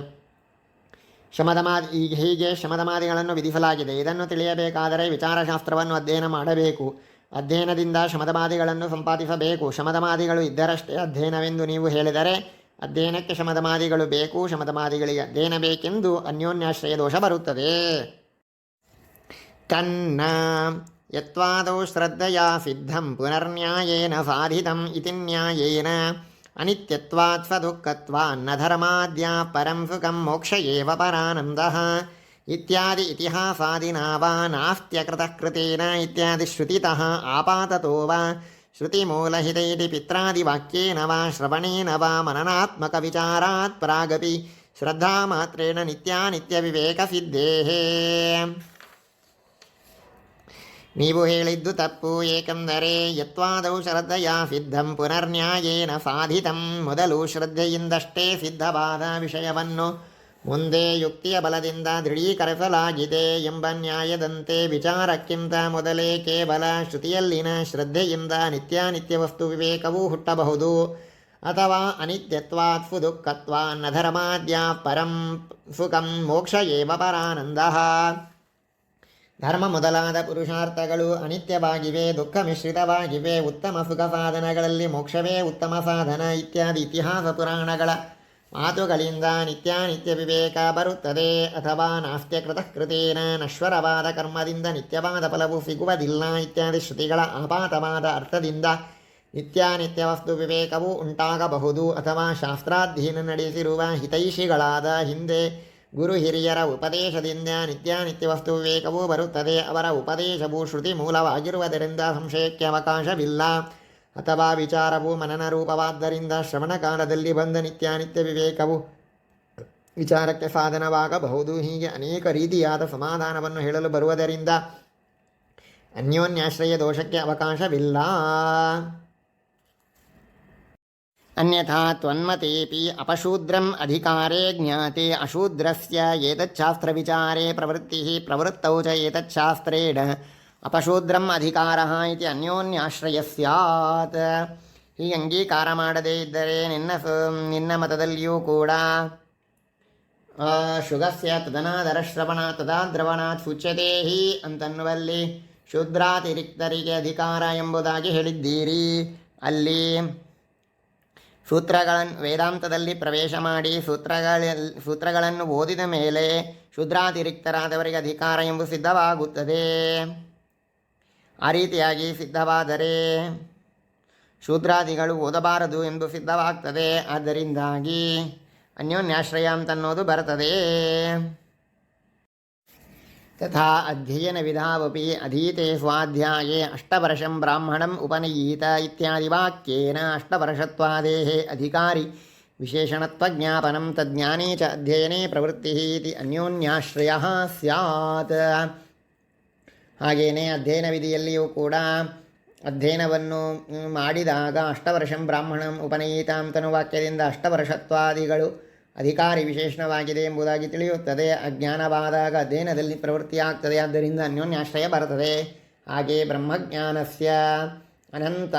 ಹೀಗೆ ಶಮದಮಾದಿಗಳನ್ನು ವಿಧಿಸಲಾಗಿದೆ. ಇದನ್ನು ತಿಳಿಯಬೇಕಾದರೆ ವಿಚಾರಶಾಸ್ತ್ರವನ್ನು ಅಧ್ಯಯನ ಮಾಡಬೇಕು. ಅಧ್ಯಯನದಿಂದ ಶಮದಮಾದಿಗಳನ್ನು ಸಂಪಾದಿಸಬೇಕು. ಶಮದಮಾದಿಗಳು ಇದ್ದರಷ್ಟೇ ಅಧ್ಯಯನವೆಂದು ನೀವು ಹೇಳಿದರೆ ಅಧ್ಯಯನಕ್ಕೆ ಶಮದಮಾದಿಗಳು ಬೇಕು, ಶಮದಮಾದಿಗಳಿಗೆ ಅಧ್ಯಯನ ಬೇಕೆಂದು ಅನ್ಯೋನ್ಯಾಶ್ರಯ ದೋಷ ಬರುತ್ತದೆ. ಕನ್ನ ಯತ್ವಾದೌ ಶ್ರದ್ಧೆಯಾ ಸಿದ್ಧಂ ಪುನರ್ನ್ಯಾಯೇನ ಸಾಧಿತಂ ಇತಿ ನ್ಯಾಯೇನ ಅನಿತ್ಯತ್ವಾತ್ ಸ್ವದುಃಖತ್ವಾನ್ನ ಧರ್ಮಾದ್ಯಾ ಪರಂ ಸುಖಂ ಮೋಕ್ಷ ಏವ ಪರಾನಂದಃ ಇತ್ಯಾದಿ ಇತಿಹಾಸಾದಿನಾ ವಾ ನಾಸ್ತ್ಯಕೃತಃ ಕೃತೇನ ಇತ್ಯಾದಿ ಶ್ರುತಿತಃ ಆಪಾತತೋ ವಾ ಶ್ರುತಿಮೂಲಹಿತೈತಿ ಪಿತ್ರಾದಿವಾಕ್ಯೇನ ವಾ ಶ್ರವಣೇನ ವಾ ಮನನಾತ್ಮಕ ವಿಚಾರಾತ್ ಪ್ರಾಗಪಿ ಶ್ರದ್ಧಾಮಾತ್ರೇಣ ನಿತ್ಯಾನಿತ್ಯವಿವೇಕಸಿದ್ಧೇಃ. ನೀವು ಹೇಳಿದ್ದು ತಪ್ಪು. ಏಕೆಂದರೆ ಯತ್ವಾದೌ ಶ್ರದ್ಧೆಯಾ ಸಿದ್ಧಂ ಪುನರ್ನ್ಯಾಯೇನ ಸಾಧಿತಂ, ಮೊದಲು ಶ್ರದ್ಧೆಯಿಂದಷ್ಟೇ ಸಿದ್ಧವಾದ ವಿಷಯವನ್ನು ಮುಂದೆ ಯುಕ್ತಿಯ ಬಲದಿಂದ ದೃಢೀಕರಿಸಲಾಗಿದೆ ಎಂಬ ನ್ಯಾಯದಂತೆ ವಿಚಾರಕ್ಕಿಂತ ಮೊದಲೇ ಕೇವಲ ಶ್ರುತಿಯಲ್ಲಿನ ಶ್ರದ್ಧೆಯಿಂದ ನಿತ್ಯಾನಿತ್ಯ ವಸ್ತು ವಿವೇಕವೂ ಹುಟ್ಟಬಹುದು. ಅಥವಾ ಅನಿತ್ಯತ್ವಾತ್ ಸುದುಃಖತ್ವಾನ್ನ ಧರ್ಮಾದ್ಯಾ ಪರಂ ಸುಖಂ ಮೋಕ್ಷ ಏವ ಪರಾನಂದಃ. ಧರ್ಮ ಮೊದಲಾದ ಪುರುಷಾರ್ಥಗಳು ಅನಿತ್ಯವಾಗಿವೆ, ದುಃಖ ಮಿಶ್ರಿತವಾಗಿವೆ. ಉತ್ತಮ ಸುಖ ಸಾಧನಗಳಲ್ಲಿ ಮೋಕ್ಷವೇ ಉತ್ತಮ ಸಾಧನ ಇತ್ಯಾದಿ ಇತಿಹಾಸ ಪುರಾಣಗಳ ಮಾತುಗಳಿಂದ ನಿತ್ಯಾನಿತ್ಯ ವಿವೇಕ ಬರುತ್ತದೆ. ಅಥವಾ ನಾಸ್ತ್ಯಕೃತಃ ಕೃತೇನ, ನಶ್ವರವಾದ ಕರ್ಮದಿಂದ ನಿತ್ಯವಾದ ಫಲವು ಸಿಗುವುದಿಲ್ಲ ಇತ್ಯಾದಿ ಶ್ರುತಿಗಳ ಆಪಾತವಾದ ಅರ್ಥದಿಂದ ನಿತ್ಯಾನಿತ್ಯ ವಸ್ತು ವಿವೇಕವು ಉಂಟಾಗಬಹುದು. ಅಥವಾ ಶಾಸ್ತ್ರಾಧ್ಯಯನ ನಡೆಸಿರುವ ಹಿತೈಷಿಗಳಾದ ಹಿಂದೆ ಗುರು ಹಿರಿಯರ ಉಪದೇಶದಿಂದ ನಿತ್ಯಾನಿತ್ಯ ವಸ್ತು ವಿವೇಕವೂ ಬರುತ್ತದೆ. ಅವರ ಉಪದೇಶವು ಶ್ರುತಿ ಮೂಲವಾಗಿರುವುದರಿಂದ ಸಂಶಯಕ್ಕೆ ಅವಕಾಶವಿಲ್ಲ. ಅಥವಾ ವಿಚಾರವು ಮನನ ರೂಪವಾದ್ದರಿಂದ ಶ್ರವಣ ಕಾಲದಲ್ಲಿ ಬಂದ ನಿತ್ಯಾನಿತ್ಯ ವಿವೇಕವು ವಿಚಾರಕ್ಕೆ ಸಾಧನವಾಗಬಹುದು. ಹೀಗೆ ಅನೇಕ ರೀತಿಯಾದ ಸಮಾಧಾನವನ್ನು ಹೇಳಲು ಬರುವುದರಿಂದ ಅನ್ಯೋನ್ಯಾಶ್ರಯ ದೋಷಕ್ಕೆ ಅವಕಾಶವಿಲ್ಲ. ಅನ್ಯಥಾ ತ್ವನ್ಮತೇಪಿ ಅಪಶೂದ್ರಂ ಅಧಿಕಾರೇ ಜ್ಞಾತೆ ಅಶೂದ್ರಸ್ಯ ಏತಚ್ಛಾಸ್ತ್ರವಿಚಾರೇ ಪ್ರವೃತ್ತಿಃ ಪ್ರವೃತ್ತೌ ಚ ಏತಚ್ಛಾಸ್ತ್ರೇಣ ಅಪಶೂದ್ರಂ ಅಧಿಕಾರಃ ಇತಿ ಅನ್ಯೋನ್ಯಾಶ್ರಯ ಸ್ಯಾತ್. ಹೀಗೆ ಅಂಗೀಕಾರ ಮಾಡದೇ ಇದ್ದರೆ ನಿನ್ನ ಮತದಲ್ಲಿಯೂ ಕೂಡ ಶುಗಸ್ಯ ತದನಾದರಶ್ರವಣ ತದಾದ್ರವಣಾತ್ ಸೂಚ್ಯತೆ ಹಿ ಅಂತನ್ನುವಲ್ಲಿ ಶೂದ್ರಾತಿರಿಕ್ತರಿಗೆ ಅಧಿಕಾರ ಎಂಬುದಾಗಿ ಹೇಳಿದ್ದೀರಿ. ಅಲ್ಲಿ ವೇದಾಂತದಲ್ಲಿ ಪ್ರವೇಶ ಮಾಡಿ ಸೂತ್ರಗಳನ್ನು ಓದಿದ ಮೇಲೆ ಶೂದ್ರಾತಿರಿಕ್ತರಾದವರಿಗೆ ಅಧಿಕಾರ ಎಂಬು ಸಿದ್ಧವಾಗುತ್ತದೆ. ಆ ರೀತಿಯಾಗಿ ಸಿದ್ಧವಾದರೆ ಶೂದ್ರಾದಿಗಳು ಓದಬಾರದು ಎಂದು ಸಿದ್ಧವಾಗ್ತದೆ. ಆದ್ದರಿಂದಾಗಿ ಅನ್ಯೋನ್ಯಾಶ್ರಯ ಅಂತನ್ನೋದು ಬರ್ತದೆ. ತಥಾ ಅಧ್ಯಯನ ವಿಧಾವಪಿ ಅಧೀತೆ ಸ್ವಾಧ್ಯಾಯೇ ಅಷ್ಟವರ್ಷಂ ಬ್ರಾಹ್ಮಣಂ ಉಪನಯೀತ ಇತ್ಯಾದಿ ವಾಕ್ಯೇನ ಅಷ್ಟವರ್ಷತ್ವಾದೇಃ ಅಧಿಕಾರಿ ವಿಶೇಷಣತ್ವಜ್ಞಾಪನಂ ತಜ್ಞಾನೇ ಚ ಅಧ್ಯಯನೇ ಪ್ರವೃತ್ತಿಃ ಇತಿ ಅನ್ಯೋನ್ಯಾಶ್ರಯಃ ಸ್ಯಾತ್. ಹಾಗೆಯೇ ಅಧ್ಯಯನ ವಿಧಿಯಲ್ಲಿಯೂ ಕೂಡ ಅಧ್ಯಯನವನ್ನು ಮಾಡಿದಾಗ ಅಷ್ಟವರ್ಷಂ ಬ್ರಾಹ್ಮಣಂ ಉಪನಯೀತ ಅಂತನೂ ವಾಕ್ಯದಿಂದ ಅಷ್ಟವರ್ಷತ್ವಾದಿಗಳು ಅಧಿಕಾರಿ ವಿಶೇಷಣವಾಗಿದೆ ಎಂಬುದಾಗಿ ತಿಳಿಯುತ್ತದೆ. ಅಜ್ಞಾನವಾದಾಗ ಅಧ್ಯಯನದಲ್ಲಿ ಪ್ರವೃತ್ತಿಯಾಗ್ತದೆ. ಆದ್ದರಿಂದ ಅನ್ಯೋನ್ಯಾಶ್ರಯ ಬರುತ್ತದೆ. ಹಾಗೆ ಬ್ರಹ್ಮಜ್ಞಾನಸ್ಯ ಅನಂತ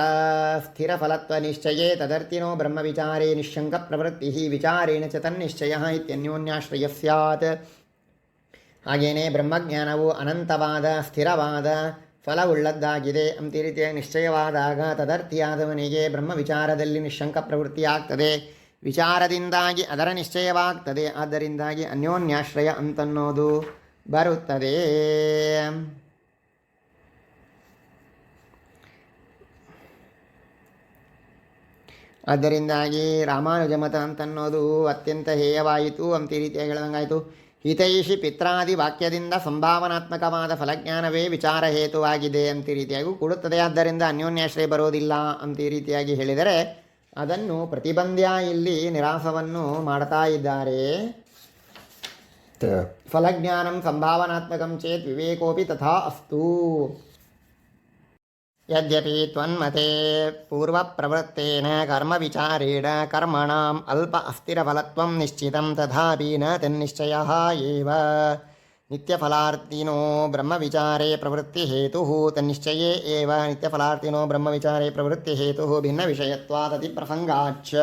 ಸ್ಥಿರಫಲತ್ವ ನಿಶ್ಚಯೇ ತದರ್ಥಿನೋ ಬ್ರಹ್ಮವಿಚಾರೇ ನಿಶಂಕ ಪ್ರವೃತ್ತಿ ವಿಚಾರೇಣ ಚ ತನ್ನಿಶ್ಚಯ ಇತ್ಯನ್ಯೋನ್ಯಾಶ್ರಯ ಸ್ಯಾತ್. ಹಾಗೆಯೇ ಬ್ರಹ್ಮಜ್ಞಾನವು ಅನಂತವಾದ ಸ್ಥಿರವಾದ ಫಲವುಳ್ಳದ್ದಾಗಿದೆ ಅಂತ ರೀತಿಯಾಗಿ ನಿಶ್ಚಯವಾದಾಗ ತದರ್ಥಿಯಾದವನಿಗೆ ಬ್ರಹ್ಮ ವಿಚಾರದಲ್ಲಿ ನಿಶಂಕ ಪ್ರವೃತ್ತಿಯಾಗ್ತದೆ. ವಿಚಾರದಿಂದಾಗಿ ಅದರ ನಿಶ್ಚಯವಾಗ್ತದೆ. ಆದ್ದರಿಂದಾಗಿ ಅನ್ಯೋನ್ಯಾಶ್ರಯ ಅಂತನ್ನೋದು ಬರುತ್ತದೆ. ಆದ್ದರಿಂದಾಗಿ ರಾಮಾನುಜ ಮತ ಅಂತನ್ನೋದು ಅತ್ಯಂತ ಹೇಯವಾಯಿತು ಅಂತ ಈ ರೀತಿಯಾಗಿ ಹೇಳ್ದಂಗಾಯಿತು. ಹಿತೈಷಿ ಪಿತ್ರಾದಿ ವಾಕ್ಯದಿಂದ ಸಂಭಾವನಾತ್ಮಕವಾದ ಫಲಜ್ಞಾನವೇ ವಿಚಾರ ಹೇತುವಾಗಿದೆ ಅಂತ ಈ ರೀತಿಯಾಗಿ ಕೊಡುತ್ತದೆ. ಆದ್ದರಿಂದ ಅನ್ಯೋನ್ಯಾಶ್ರಯ ಬರೋದಿಲ್ಲ ಅಂತ ಈ ರೀತಿಯಾಗಿ ಹೇಳಿದರೆ ಅದನ್ನು ಪ್ರತಿಬಂಧ್ಯ ಇಲ್ಲಿ ನಿರಾಸವನ್ನು ಮಾಡ್ತಾ ಇದ್ದಾರೆ. ಫಲಜ್ಞಾನಂ ಸಂಭಾವನಾತ್ಮಕಂ ಚೇತ್ ವಿವೇಕೋಪಿ ತಥಾ ಅಸ್ತು. ಯದ್ಯಪಿ ತ್ವನ್ಮತೆ ಪೂರ್ವಪ್ರವೃತ್ತೇನ ಕರ್ಮವಿಚಾರೇಣ ಕರ್ಮಣಾಂ ಅಲ್ಪ ಅಸ್ಥಿರಫಲತ್ವಂ ನಿಶ್ಚಿತಂ ತಥಾಪಿ ನ ತನ್ನಿಶ್ಚಯಃ ಏವ ನಿತ್ಯಫಲಾರ್ಥಿನೋ ಬ್ರಹ್ಮವಿಚಾರೇ ಪ್ರವೃತ್ತಿಹೇತುಃ ತನ್ನಿಶ್ಚಯೇ ಏವ ನಿತ್ಯಫಲಾರ್ಥಿನೋ ಬ್ರಹ್ಮವಿಚಾರೇ ಪ್ರವೃತ್ತಿಹೇತುಃ ಭಿನ್ನವಿಷಯತ್ವಾದತಿ ಪ್ರಸಂಗಾಚ್ಚ.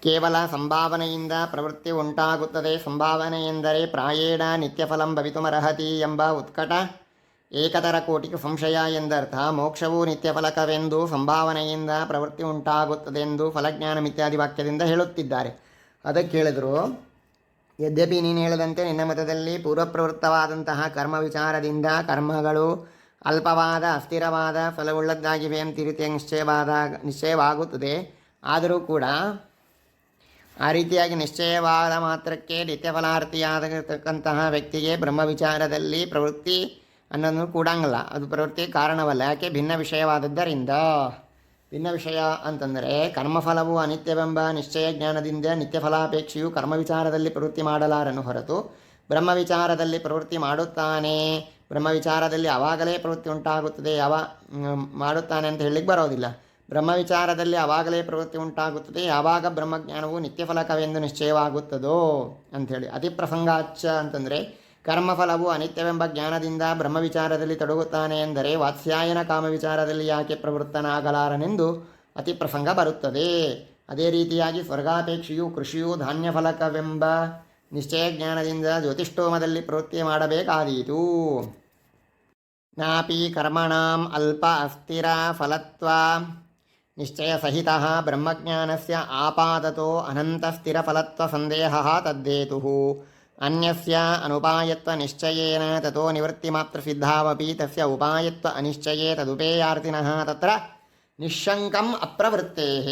ಕೇವಲ ಸಂಭಾವನೆಯಿಂದ ಪ್ರವೃತ್ತಿ ಉಂಟಾಗುತ್ತದೆ. ಸಂಭಾವನೆ ಎಂದರೆ ಪ್ರಾಯೇಣ ನಿತ್ಯಫಲಂ ಭವಿತುಮರ್ಹತಿ ಎಂಬ ಉತ್ಕಟ ಏಕತರ ಕೋಟಿಗೆ ಸಂಶಯ ಎಂದರ್ಥ. ಮೋಕ್ಷವು ನಿತ್ಯಫಲಕವೆಂದು ಸಂಭಾವನೆಯಿಂದ ಪ್ರವೃತ್ತಿ ಉಂಟಾಗುತ್ತದೆಂದು ಫಲಜ್ಞಾನ ಇತ್ಯಾದಿ ವಾಕ್ಯದಿಂದ ಹೇಳುತ್ತಿದ್ದಾರೆ. ಅದಕ್ಕೆ ಹೇಳಿದರು, ಯದ್ಯಪಿ ನೀನು ಹೇಳದಂತೆ ನಿನ್ನ ಮತದಲ್ಲಿ ಪೂರ್ವಪ್ರವೃತ್ತವಾದಂತಹ ಕರ್ಮ ವಿಚಾರದಿಂದ ಕರ್ಮಗಳು ಅಲ್ಪವಾದ ಅಸ್ಥಿರವಾದ ಫಲವುಳ್ಳದ್ದಾಗಿವೆ ಅಂತ ರೀತಿಯ ನಿಶ್ಚಯವಾಗುತ್ತದೆ. ಆದರೂ ಕೂಡ ಆ ರೀತಿಯಾಗಿ ನಿಶ್ಚಯವಾದ ಮಾತ್ರಕ್ಕೆ ನಿತ್ಯಫಲಾರ್ಥಿಯಾಗಿರ್ತಕ್ಕಂತಹ ವ್ಯಕ್ತಿಗೆ ಬ್ರಹ್ಮ ವಿಚಾರದಲ್ಲಿ ಪ್ರವೃತ್ತಿ ಅನ್ನೋದು ಕೂಡಂಗಲ್ಲ. ಅದು ಪ್ರವೃತ್ತಿ ಕಾರಣವಲ್ಲ. ಯಾಕೆ? ಭಿನ್ನ ವಿಷಯವಾದದ್ದರಿಂದ. ಭಿನ್ನ ವಿಷಯ ಅಂತಂದರೆ ಕರ್ಮಫಲವು ಅನಿತ್ಯವೆಂಬ ನಿಶ್ಚಯ ಜ್ಞಾನದಿಂದ ನಿತ್ಯಫಲಾಪೇಕ್ಷೆಯು ಕರ್ಮ ವಿಚಾರದಲ್ಲಿ ಪ್ರವೃತ್ತಿ ಮಾಡಲಾರನು ಹೊರತು ಬ್ರಹ್ಮ ವಿಚಾರದಲ್ಲಿ ಪ್ರವೃತ್ತಿ ಮಾಡುತ್ತಾನೆ. ಬ್ರಹ್ಮ ವಿಚಾರದಲ್ಲಿ ಆವಾಗಲೇ ಪ್ರವೃತ್ತಿ ಉಂಟಾಗುತ್ತದೆ, ಮಾಡುತ್ತಾನೆ ಅಂತ ಹೇಳಲಿಕ್ಕೆ ಬರೋದಿಲ್ಲ. ಬ್ರಹ್ಮ ವಿಚಾರದಲ್ಲಿ ಆವಾಗಲೇ ಪ್ರವೃತ್ತಿ ಉಂಟಾಗುತ್ತದೆ, ಯಾವಾಗ ಬ್ರಹ್ಮಜ್ಞಾನವು ನಿತ್ಯಫಲಕವೆಂದು ನಿಶ್ಚಯವಾಗುತ್ತದೋ ಅಂಥೇಳಿ. ಅತಿಪ್ರಸಂಗಾಚ್ಚ ಅಂತಂದರೆ ಕರ್ಮಫಲವು ಅನಿತ್ಯವೆಂಬ ಜ್ಞಾನದಿಂದ ಬ್ರಹ್ಮ ವಿಚಾರದಲ್ಲಿ ತೊಡಗುತ್ತಾನೆ ಎಂದರೆ ವಾತ್ಸ್ಯಾಯನ ಕಾಮ ವಿಚಾರದಲ್ಲಿ ಯಾಕೆ ಪ್ರವೃತ್ತನಾಗಲಾರನೆಂದು ಅತಿಪ್ರಸಂಗ ಬರುತ್ತದೆ. ಅದೇ ರೀತಿಯಾಗಿ ಸ್ವರ್ಗಾಪೇಕ್ಷೆಯು ಕೃಷಿಯು ಧಾನ್ಯಫಲಕವೆಂಬ ನಿಶ್ಚಯ ಜ್ಞಾನದಿಂದ ಜ್ಯೋತಿಷ್ಠೋಮದಲ್ಲಿ ಪ್ರವೃತ್ತಿ ಮಾಡಬೇಕಾದೀತು. ನಾಪಿ ಕರ್ಮಣಾಂ ಅಲ್ಪ ಅಸ್ಥಿರ ಫಲತ್ವ ನಿಶ್ಚಯ ಸಹಿತ ಬ್ರಹ್ಮಜ್ಞಾನಸ್ಯ ಆಪಾದತೋ ಅನಂತ ಸ್ಥಿರಫಲತ್ವ ಸಂದೇಹ ತದ್ದೇತುಃ ಅನ್ಯಸ್ಯ ಅನುಪಾಯತ್ವ ನಿಶ್ಚಯೇನ ತತೋ ನಿವೃತ್ತಿಮಾತ್ರ ಸಿದ್ಧಾವಪಿ ತಸ್ಯ ಉಪಾಯತ್ವ ಅನಿಶ್ಚಯೇ ತದುಪೇಯಾರ್ತಿನಃ ತತ್ರ ನಿಶ್ಶಂಕಂ ಅಪ್ರವೃತ್ತೇಃ.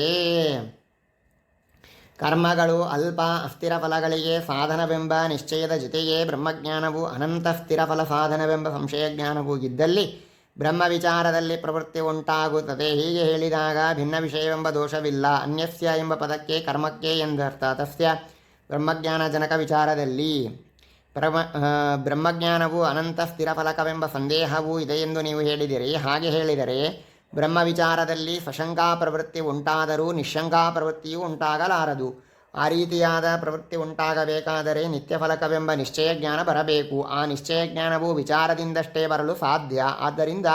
ಕರ್ಮಗಳು ಅಲ್ಪ ಅಸ್ಥಿರ ಫಲಗಳಿಗೆ ಸಾಧನವೆಂಬ ನಿಶ್ಚಯದ ಜೊತೆಗೆ ಬ್ರಹ್ಮಜ್ಞಾನವು ಅನಂತ ಸ್ಥಿರಫಲ ಸಾಧನವೆಂಬ ಸಂಶಯಜ್ಞಾನವೂ ಇದ್ದಲ್ಲಿ ಬ್ರಹ್ಮ ವಿಚಾರದಲ್ಲಿ ಪ್ರವೃತ್ತಿ ಉಂಟಾಗುತ್ತದೆ. ಹೀಗೆ ಹೇಳಿದಾಗ ಭಿನ್ನ ವಿಷಯವೆಂಬ ದೋಷವಿಲ್ಲ. ಅನ್ಯಸ್ಯ ಎಂಬ ಪದಕ್ಕೆ ಕರ್ಮಕ್ಕೆ ಎಂದರ್ಥ. ತಸ್ಯ ಬ್ರಹ್ಮಜ್ಞಾನ ಜನಕ ವಿಚಾರದಲ್ಲಿ ಬ್ರಹ್ಮಜ್ಞಾನವು ಅನಂತ ಸ್ಥಿರಫಲಕವೆಂಬ ಸಂದೇಹವೂ ಇದೆ ಎಂದು ನೀವು ಹೇಳಿದಿರಿ. ಹಾಗೆ ಹೇಳಿದರೆ ಬ್ರಹ್ಮ ವಿಚಾರದಲ್ಲಿ ಸಶಂಕಾ ಪ್ರವೃತ್ತಿ ಉಂಟಾದರೂ ನಿಶಂಕಾ ಪ್ರವೃತ್ತಿಯೂ ಉಂಟಾಗಲಾರದು. ಆ ರೀತಿಯಾದ ಪ್ರವೃತ್ತಿ ಉಂಟಾಗಬೇಕಾದರೆ ನಿತ್ಯಫಲಕವೆಂಬ ನಿಶ್ಚಯ ಜ್ಞಾನ ಬರಬೇಕು. ಆ ನಿಶ್ಚಯ ಜ್ಞಾನವು ವಿಚಾರದಿಂದಷ್ಟೇ ಬರಲು ಸಾಧ್ಯ. ಆದ್ದರಿಂದ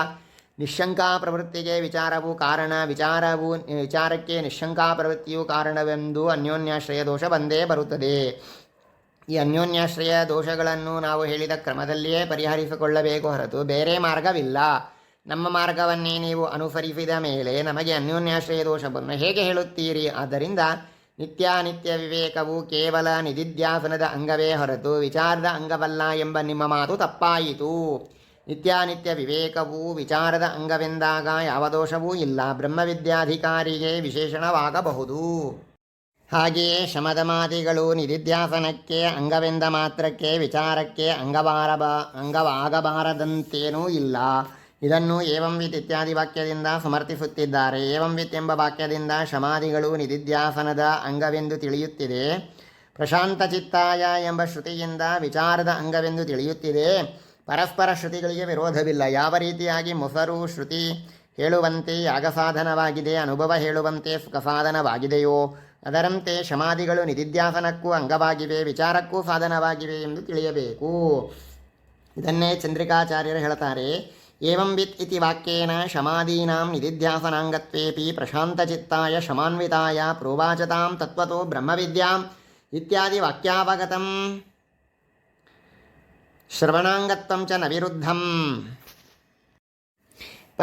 ನಿಶಂಕಾ ಪ್ರವೃತ್ತಿಗೆ ವಿಚಾರವು ಕಾರಣ, ವಿಚಾರಕ್ಕೆ ನಿಶಂಕಾ ಪ್ರವೃತ್ತಿಯು ಕಾರಣವೆಂದು ಅನ್ಯೋನ್ಯಾಶ್ರಯ ದೋಷ ಬಂದೇ ಬರುತ್ತದೆ. ಈ ಅನ್ಯೋನ್ಯಾಶ್ರಯ ದೋಷಗಳನ್ನು ನಾವು ಹೇಳಿದ ಕ್ರಮದಲ್ಲಿಯೇ ಪರಿಹರಿಸಿಕೊಳ್ಳಬೇಕು ಹೊರತು ಬೇರೆ ಮಾರ್ಗವಿಲ್ಲ. ನಮ್ಮ ಮಾರ್ಗವನ್ನೇ ನೀವು ಅನುಸರಿಸಿದ ಮೇಲೆ ನಮಗೆ ಅನ್ಯೋನ್ಯಾಶ್ರಯ ದೋಷವನ್ನು ಹೇಗೆ ಹೇಳುತ್ತೀರಿ? ಆದ್ದರಿಂದ ನಿತ್ಯಾನಿತ್ಯ ವಿವೇಕವು ಕೇವಲ ನಿಧಿಧ್ಯಾಸನದ ಅಂಗವೇ ಹೊರತು ವಿಚಾರದ ಅಂಗವಲ್ಲ ಎಂಬ ನಿಮ್ಮ ಮಾತು ತಪ್ಪಾಯಿತು. ನಿತ್ಯಾನಿತ್ಯ ವಿವೇಕವು ವಿಚಾರದ ಅಂಗವೆಂದಾಗ ಯಾವ ದೋಷವೂ ಇಲ್ಲ. ಬ್ರಹ್ಮವಿದ್ಯಾಧಿಕಾರಿಗೆ ವಿಶೇಷಣವಾಗಬಹುದು. ಹಾಗೆಯೇ ಶಮದಮಾದಿಗಳು ನಿಧಿಧ್ಯಾಸನಕ್ಕೆ ಅಂಗವೆಂದ ಮಾತ್ರಕ್ಕೆ ವಿಚಾರಕ್ಕೆ ಅಂಗವಾಗಬಾರದಂತೇನೂ ಇಲ್ಲ. ಇದನ್ನು ಏವಂವಿತ್ ಇತ್ಯಾದಿ ವಾಕ್ಯದಿಂದ ಸಮರ್ಥಿಸುತ್ತಿದ್ದಾರೆ. ಏವಂವಿತ್ ಎಂಬ ವಾಕ್ಯದಿಂದ ಶಮಾದಿಗಳು ನಿಧಿಧ್ಯಾಸನದ ಅಂಗವೆಂದು ತಿಳಿಯುತ್ತಿದೆ. ಪ್ರಶಾಂತ ಚಿತ್ತಾಯ ಎಂಬ ಶ್ರುತಿಯಿಂದ ವಿಚಾರದ ಅಂಗವೆಂದು ತಿಳಿಯುತ್ತಿದೆ. ಪರಸ್ಪರ ಶ್ರುತಿಗಳಿಗೆ ವಿರೋಧವಿಲ್ಲ. ಯಾವ ರೀತಿಯಾಗಿ ಮೊಸರು ಶ್ರುತಿ ಹೇಳುವಂತೆ ಯಾಗಸಾಧನವಾಗಿದೆ, ಅನುಭವ ಹೇಳುವಂತೆ ಸುಖಸಾಧನವಾಗಿದೆಯೋ ಅದರಂತೆ ಶಮಾದಿಗಳು ನಿಧಿಧ್ಯಾಸನಕ್ಕೂ ಅಂಗವಾಗಿವೆ, ವಿಚಾರಕ್ಕೂ ಸಾಧನವಾಗಿವೆ ಎಂದು ತಿಳಿಯಬೇಕು. ಇದನ್ನೇ ಚಂದ್ರಿಕಾಚಾರ್ಯರು ಹೇಳ್ತಾರೆ. ಏವಂವಿತ್ ಇತಿ ವಾಕ್ಯೇನ ಶಮಾದೀನಾಂ ನಿಧಿಧ್ಯಾಸನಾಂಗತ್ವೇಪಿ ಪ್ರಶಾಂತಚಿತ್ತಾಯ ಶಮಾನ್ವಿತಾಯ ಪ್ರೋವಾಚತಾಂ ತತ್ವತೋ ಬ್ರಹ್ಮವಿದ್ಯಾಂ ಇತ್ಯಾದಿ ವಾಕ್ಯಾವಗತಂ ಶ್ರವಣಾಂಗತ್ವಂ ಚ ನ ವಿರುದ್ಧಂ.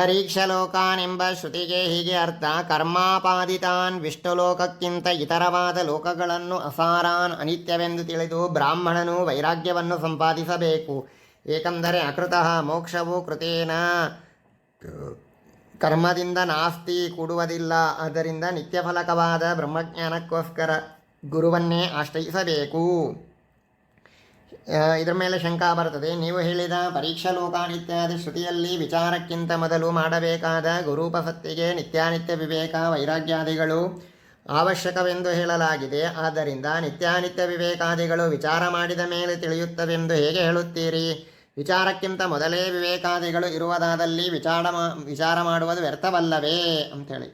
ಪರೀಕ್ಷಲೋಕಾನೆಂಬ ಶ್ರುತಿಗೆ ಹೀಗೆ ಅರ್ಥ: ಕರ್ಮಾಪಾದಿತಾನ್ ವಿಷ್ಣುಲೋಕಕ್ಕಿಂತ ಇತರವಾದ ಲೋಕಗಳನ್ನು ಅಸಾರಾನ್ ಅನಿತ್ಯವೆಂದು ತಿಳಿದು ಬ್ರಾಹ್ಮಣನು ವೈರಾಗ್ಯವನ್ನು ಸಂಪಾದಿಸಬೇಕು. ಏಕೆಂದರೆ ಅಕೃತಃ ಮೋಕ್ಷವು ಕೃತೇನ ಕರ್ಮದಿಂದ ನಾಸ್ತಿ ಕೂಡುವುದಿಲ್ಲ. ಆದ್ದರಿಂದ ನಿತ್ಯಫಲಕವಾದ ಬ್ರಹ್ಮಜ್ಞಾನಕ್ಕೋಸ್ಕರ ಗುರುವನ್ನೇ ಆಶ್ರಯಿಸಬೇಕು. ಇದರ ಮೇಲೆ ಶಂಕಾ ಬರ್ತದೆ. ನೀವು ಹೇಳಿದ ಪರೀಕ್ಷಾ ಲೋಕಾನಿತ್ಯಾದಿ ಶ್ರುತಿಯಲ್ಲಿ ವಿಚಾರಕ್ಕಿಂತ ಮೊದಲು ಮಾಡಬೇಕಾದ ಗುರೂಪಸತ್ತಿಗೆ ನಿತ್ಯಾನಿತ್ಯ ವಿವೇಕ ವೈರಾಗ್ಯಾದಿಗಳು ಅವಶ್ಯಕವೆಂದು ಹೇಳಲಾಗಿದೆ. ಆದ್ದರಿಂದ ನಿತ್ಯಾನಿತ್ಯ ವಿವೇಕಾದಿಗಳು ವಿಚಾರ ಮಾಡಿದ ಮೇಲೆ ತಿಳಿಯುತ್ತವೆಂದು ಹೇಗೆ ಹೇಳುತ್ತೀರಿ? ವಿಚಾರಕ್ಕಿಂತ ಮೊದಲೇ ವಿವೇಕಾದಿಗಳು ಇರುವುದಾದಲ್ಲಿ ವಿಚಾರ ಮಾಡುವುದು ವ್ಯರ್ಥವಲ್ಲವೇ ಅಂಥೇಳಿ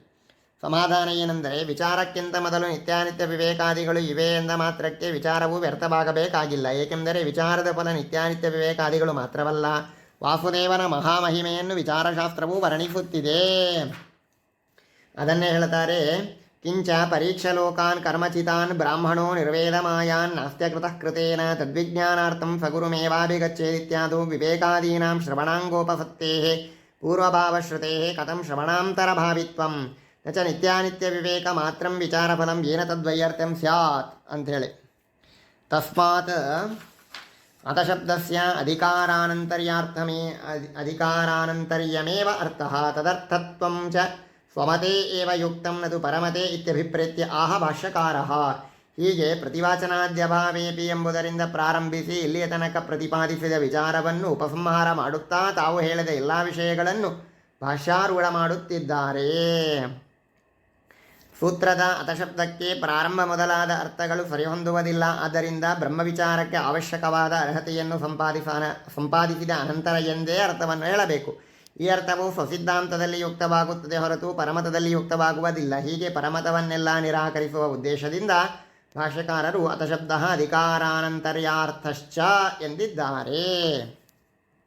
ಸಮಾಧಾನ ಏನೆಂದರೆ, ವಿಚಾರಕ್ಕಿಂತ ಮೊದಲು ನಿತ್ಯಾನಿತ್ಯ ವಿವೇಕಾದಿಗಳು ಇವೆ ಎಂದ ಮಾತ್ರಕ್ಕೆ ವಿಚಾರವು ವ್ಯರ್ಥವಾಗಬೇಕಾಗಿಲ್ಲ. ಏಕೆಂದರೆ ವಿಚಾರದ ಫಲ ನಿತ್ಯಾನಿತ್ಯ ವಿವೇಕಾದಿಗಳು ಮಾತ್ರವಲ್ಲ, ವಾಸುದೇವನ ಮಹಾಮಹಿಮೆಯನ್ನು ವಿಚಾರಶಾಸ್ತ್ರವು ವರ್ಣಿಸುತ್ತಿದೆ. ಅದನ್ನೇ ಹೇಳ್ತಾರೆ: ಕಿಂಚ ಪರೀಕ್ಷಲೋಕಾನ್ ಕರ್ಮಚಿತಾನ್ ಬ್ರಾಹ್ಮಣೋ ನಿರ್ವೇದಮಾಯಾನ್ ನಾಸ್ತ್ಯಕೃತಃ ಕೃತೇನ ತದ್ವಿಜ್ಞಾನಾರ್ಥಂ ಸಗುರುಮೇವಾಭಿಗಚ್ಚೇದಿತ್ಯಾದೋ ವಿವೇಕಾದೀನಾಂ ಶ್ರವಣಾಂಗೋಪಸತ್ತೇಃ ಪೂರ್ವಭಾವಶ್ರುತೇಃ ಕಥಂ ಶ್ರವಣಾಂತರಭಾವಿತ್ವಂ ನ ಚ ನಿತ್ಯಾನಿತ್ಯ ವಿವೇಕ ಮಾತ್ರಂ ವಿಚಾರಫಲಂ ಏನ ತದ್ವೈಯರ್ಥ್ಯಂ ಸ್ಯಾತ್ ಅಂಥೇಳಿ. ತಸ್ಮಾತ್ ಅತಶಬ್ದಸ್ಯ ಅಧಿಕಾರಾನಂತರ್ಯಮೇವ ಅರ್ಥಃ ತದರ್ಥತ್ವಂ ಚ ಸ್ವಮತೆ ಏವ ಯುಕ್ತಂ ನತು ಪರಮತೆ ಇತ್ಯಭಿಪ್ರೇತ್ಯ ಆಹ ಭಾಷ್ಯಕಾರಃ. ಹೀಗೆ ಪ್ರತಿವಾಚನಾದ್ಯಭಾವೇಪಿ ಎಂಬುದರಿಂದ ಪ್ರಾರಂಭಿಸಿ ಇಲ್ಲಿಯ ತನಕ ಪ್ರತಿಪಾದಿಸಿದ ವಿಚಾರವನ್ನು ಉಪಸಂಹಾರ ಮಾಡುತ್ತಾ ತಾವು ಹೇಳಿದ ಎಲ್ಲ ವಿಷಯಗಳನ್ನು ಭಾಷ್ಯಾರೂಢ ಮಾಡುತ್ತಿದ್ದಾರೆ. ಸೂತ್ರದ ಅತಶಬ್ದಕ್ಕೆ ಪ್ರಾರಂಭ ಮೊದಲಾದ ಅರ್ಥಗಳು ಸರಿಹೊಂದುವುದಿಲ್ಲ. ಆದ್ದರಿಂದ ಬ್ರಹ್ಮವಿಚಾರಕ್ಕೆ ಅವಶ್ಯಕವಾದ ಅರ್ಹತೆಯನ್ನು ಸಂಪಾದಿಸಿದ ಅನಂತರ ಎಂದೇ ಅರ್ಥವನ್ನು ಹೇಳಬೇಕು. ಈ ಅರ್ಥವು ಸ್ವಸಿದ್ಧಾಂತದಲ್ಲಿ ಯುಕ್ತವಾಗುತ್ತದೆ ಹೊರತು ಪರಮತದಲ್ಲಿ ಯುಕ್ತವಾಗುವುದಿಲ್ಲ. ಹೀಗೆ ಪರಮತವನ್ನೆಲ್ಲ ನಿರಾಕರಿಸುವ ಉದ್ದೇಶದಿಂದ ಭಾಷ್ಯಕಾರರು ಅತಶಬ್ದ ಅಧಿಕಾರಾನಂತರ್ಯಾರ್ಥಶ್ಚ ಎಂದಿದ್ದಾರೆ.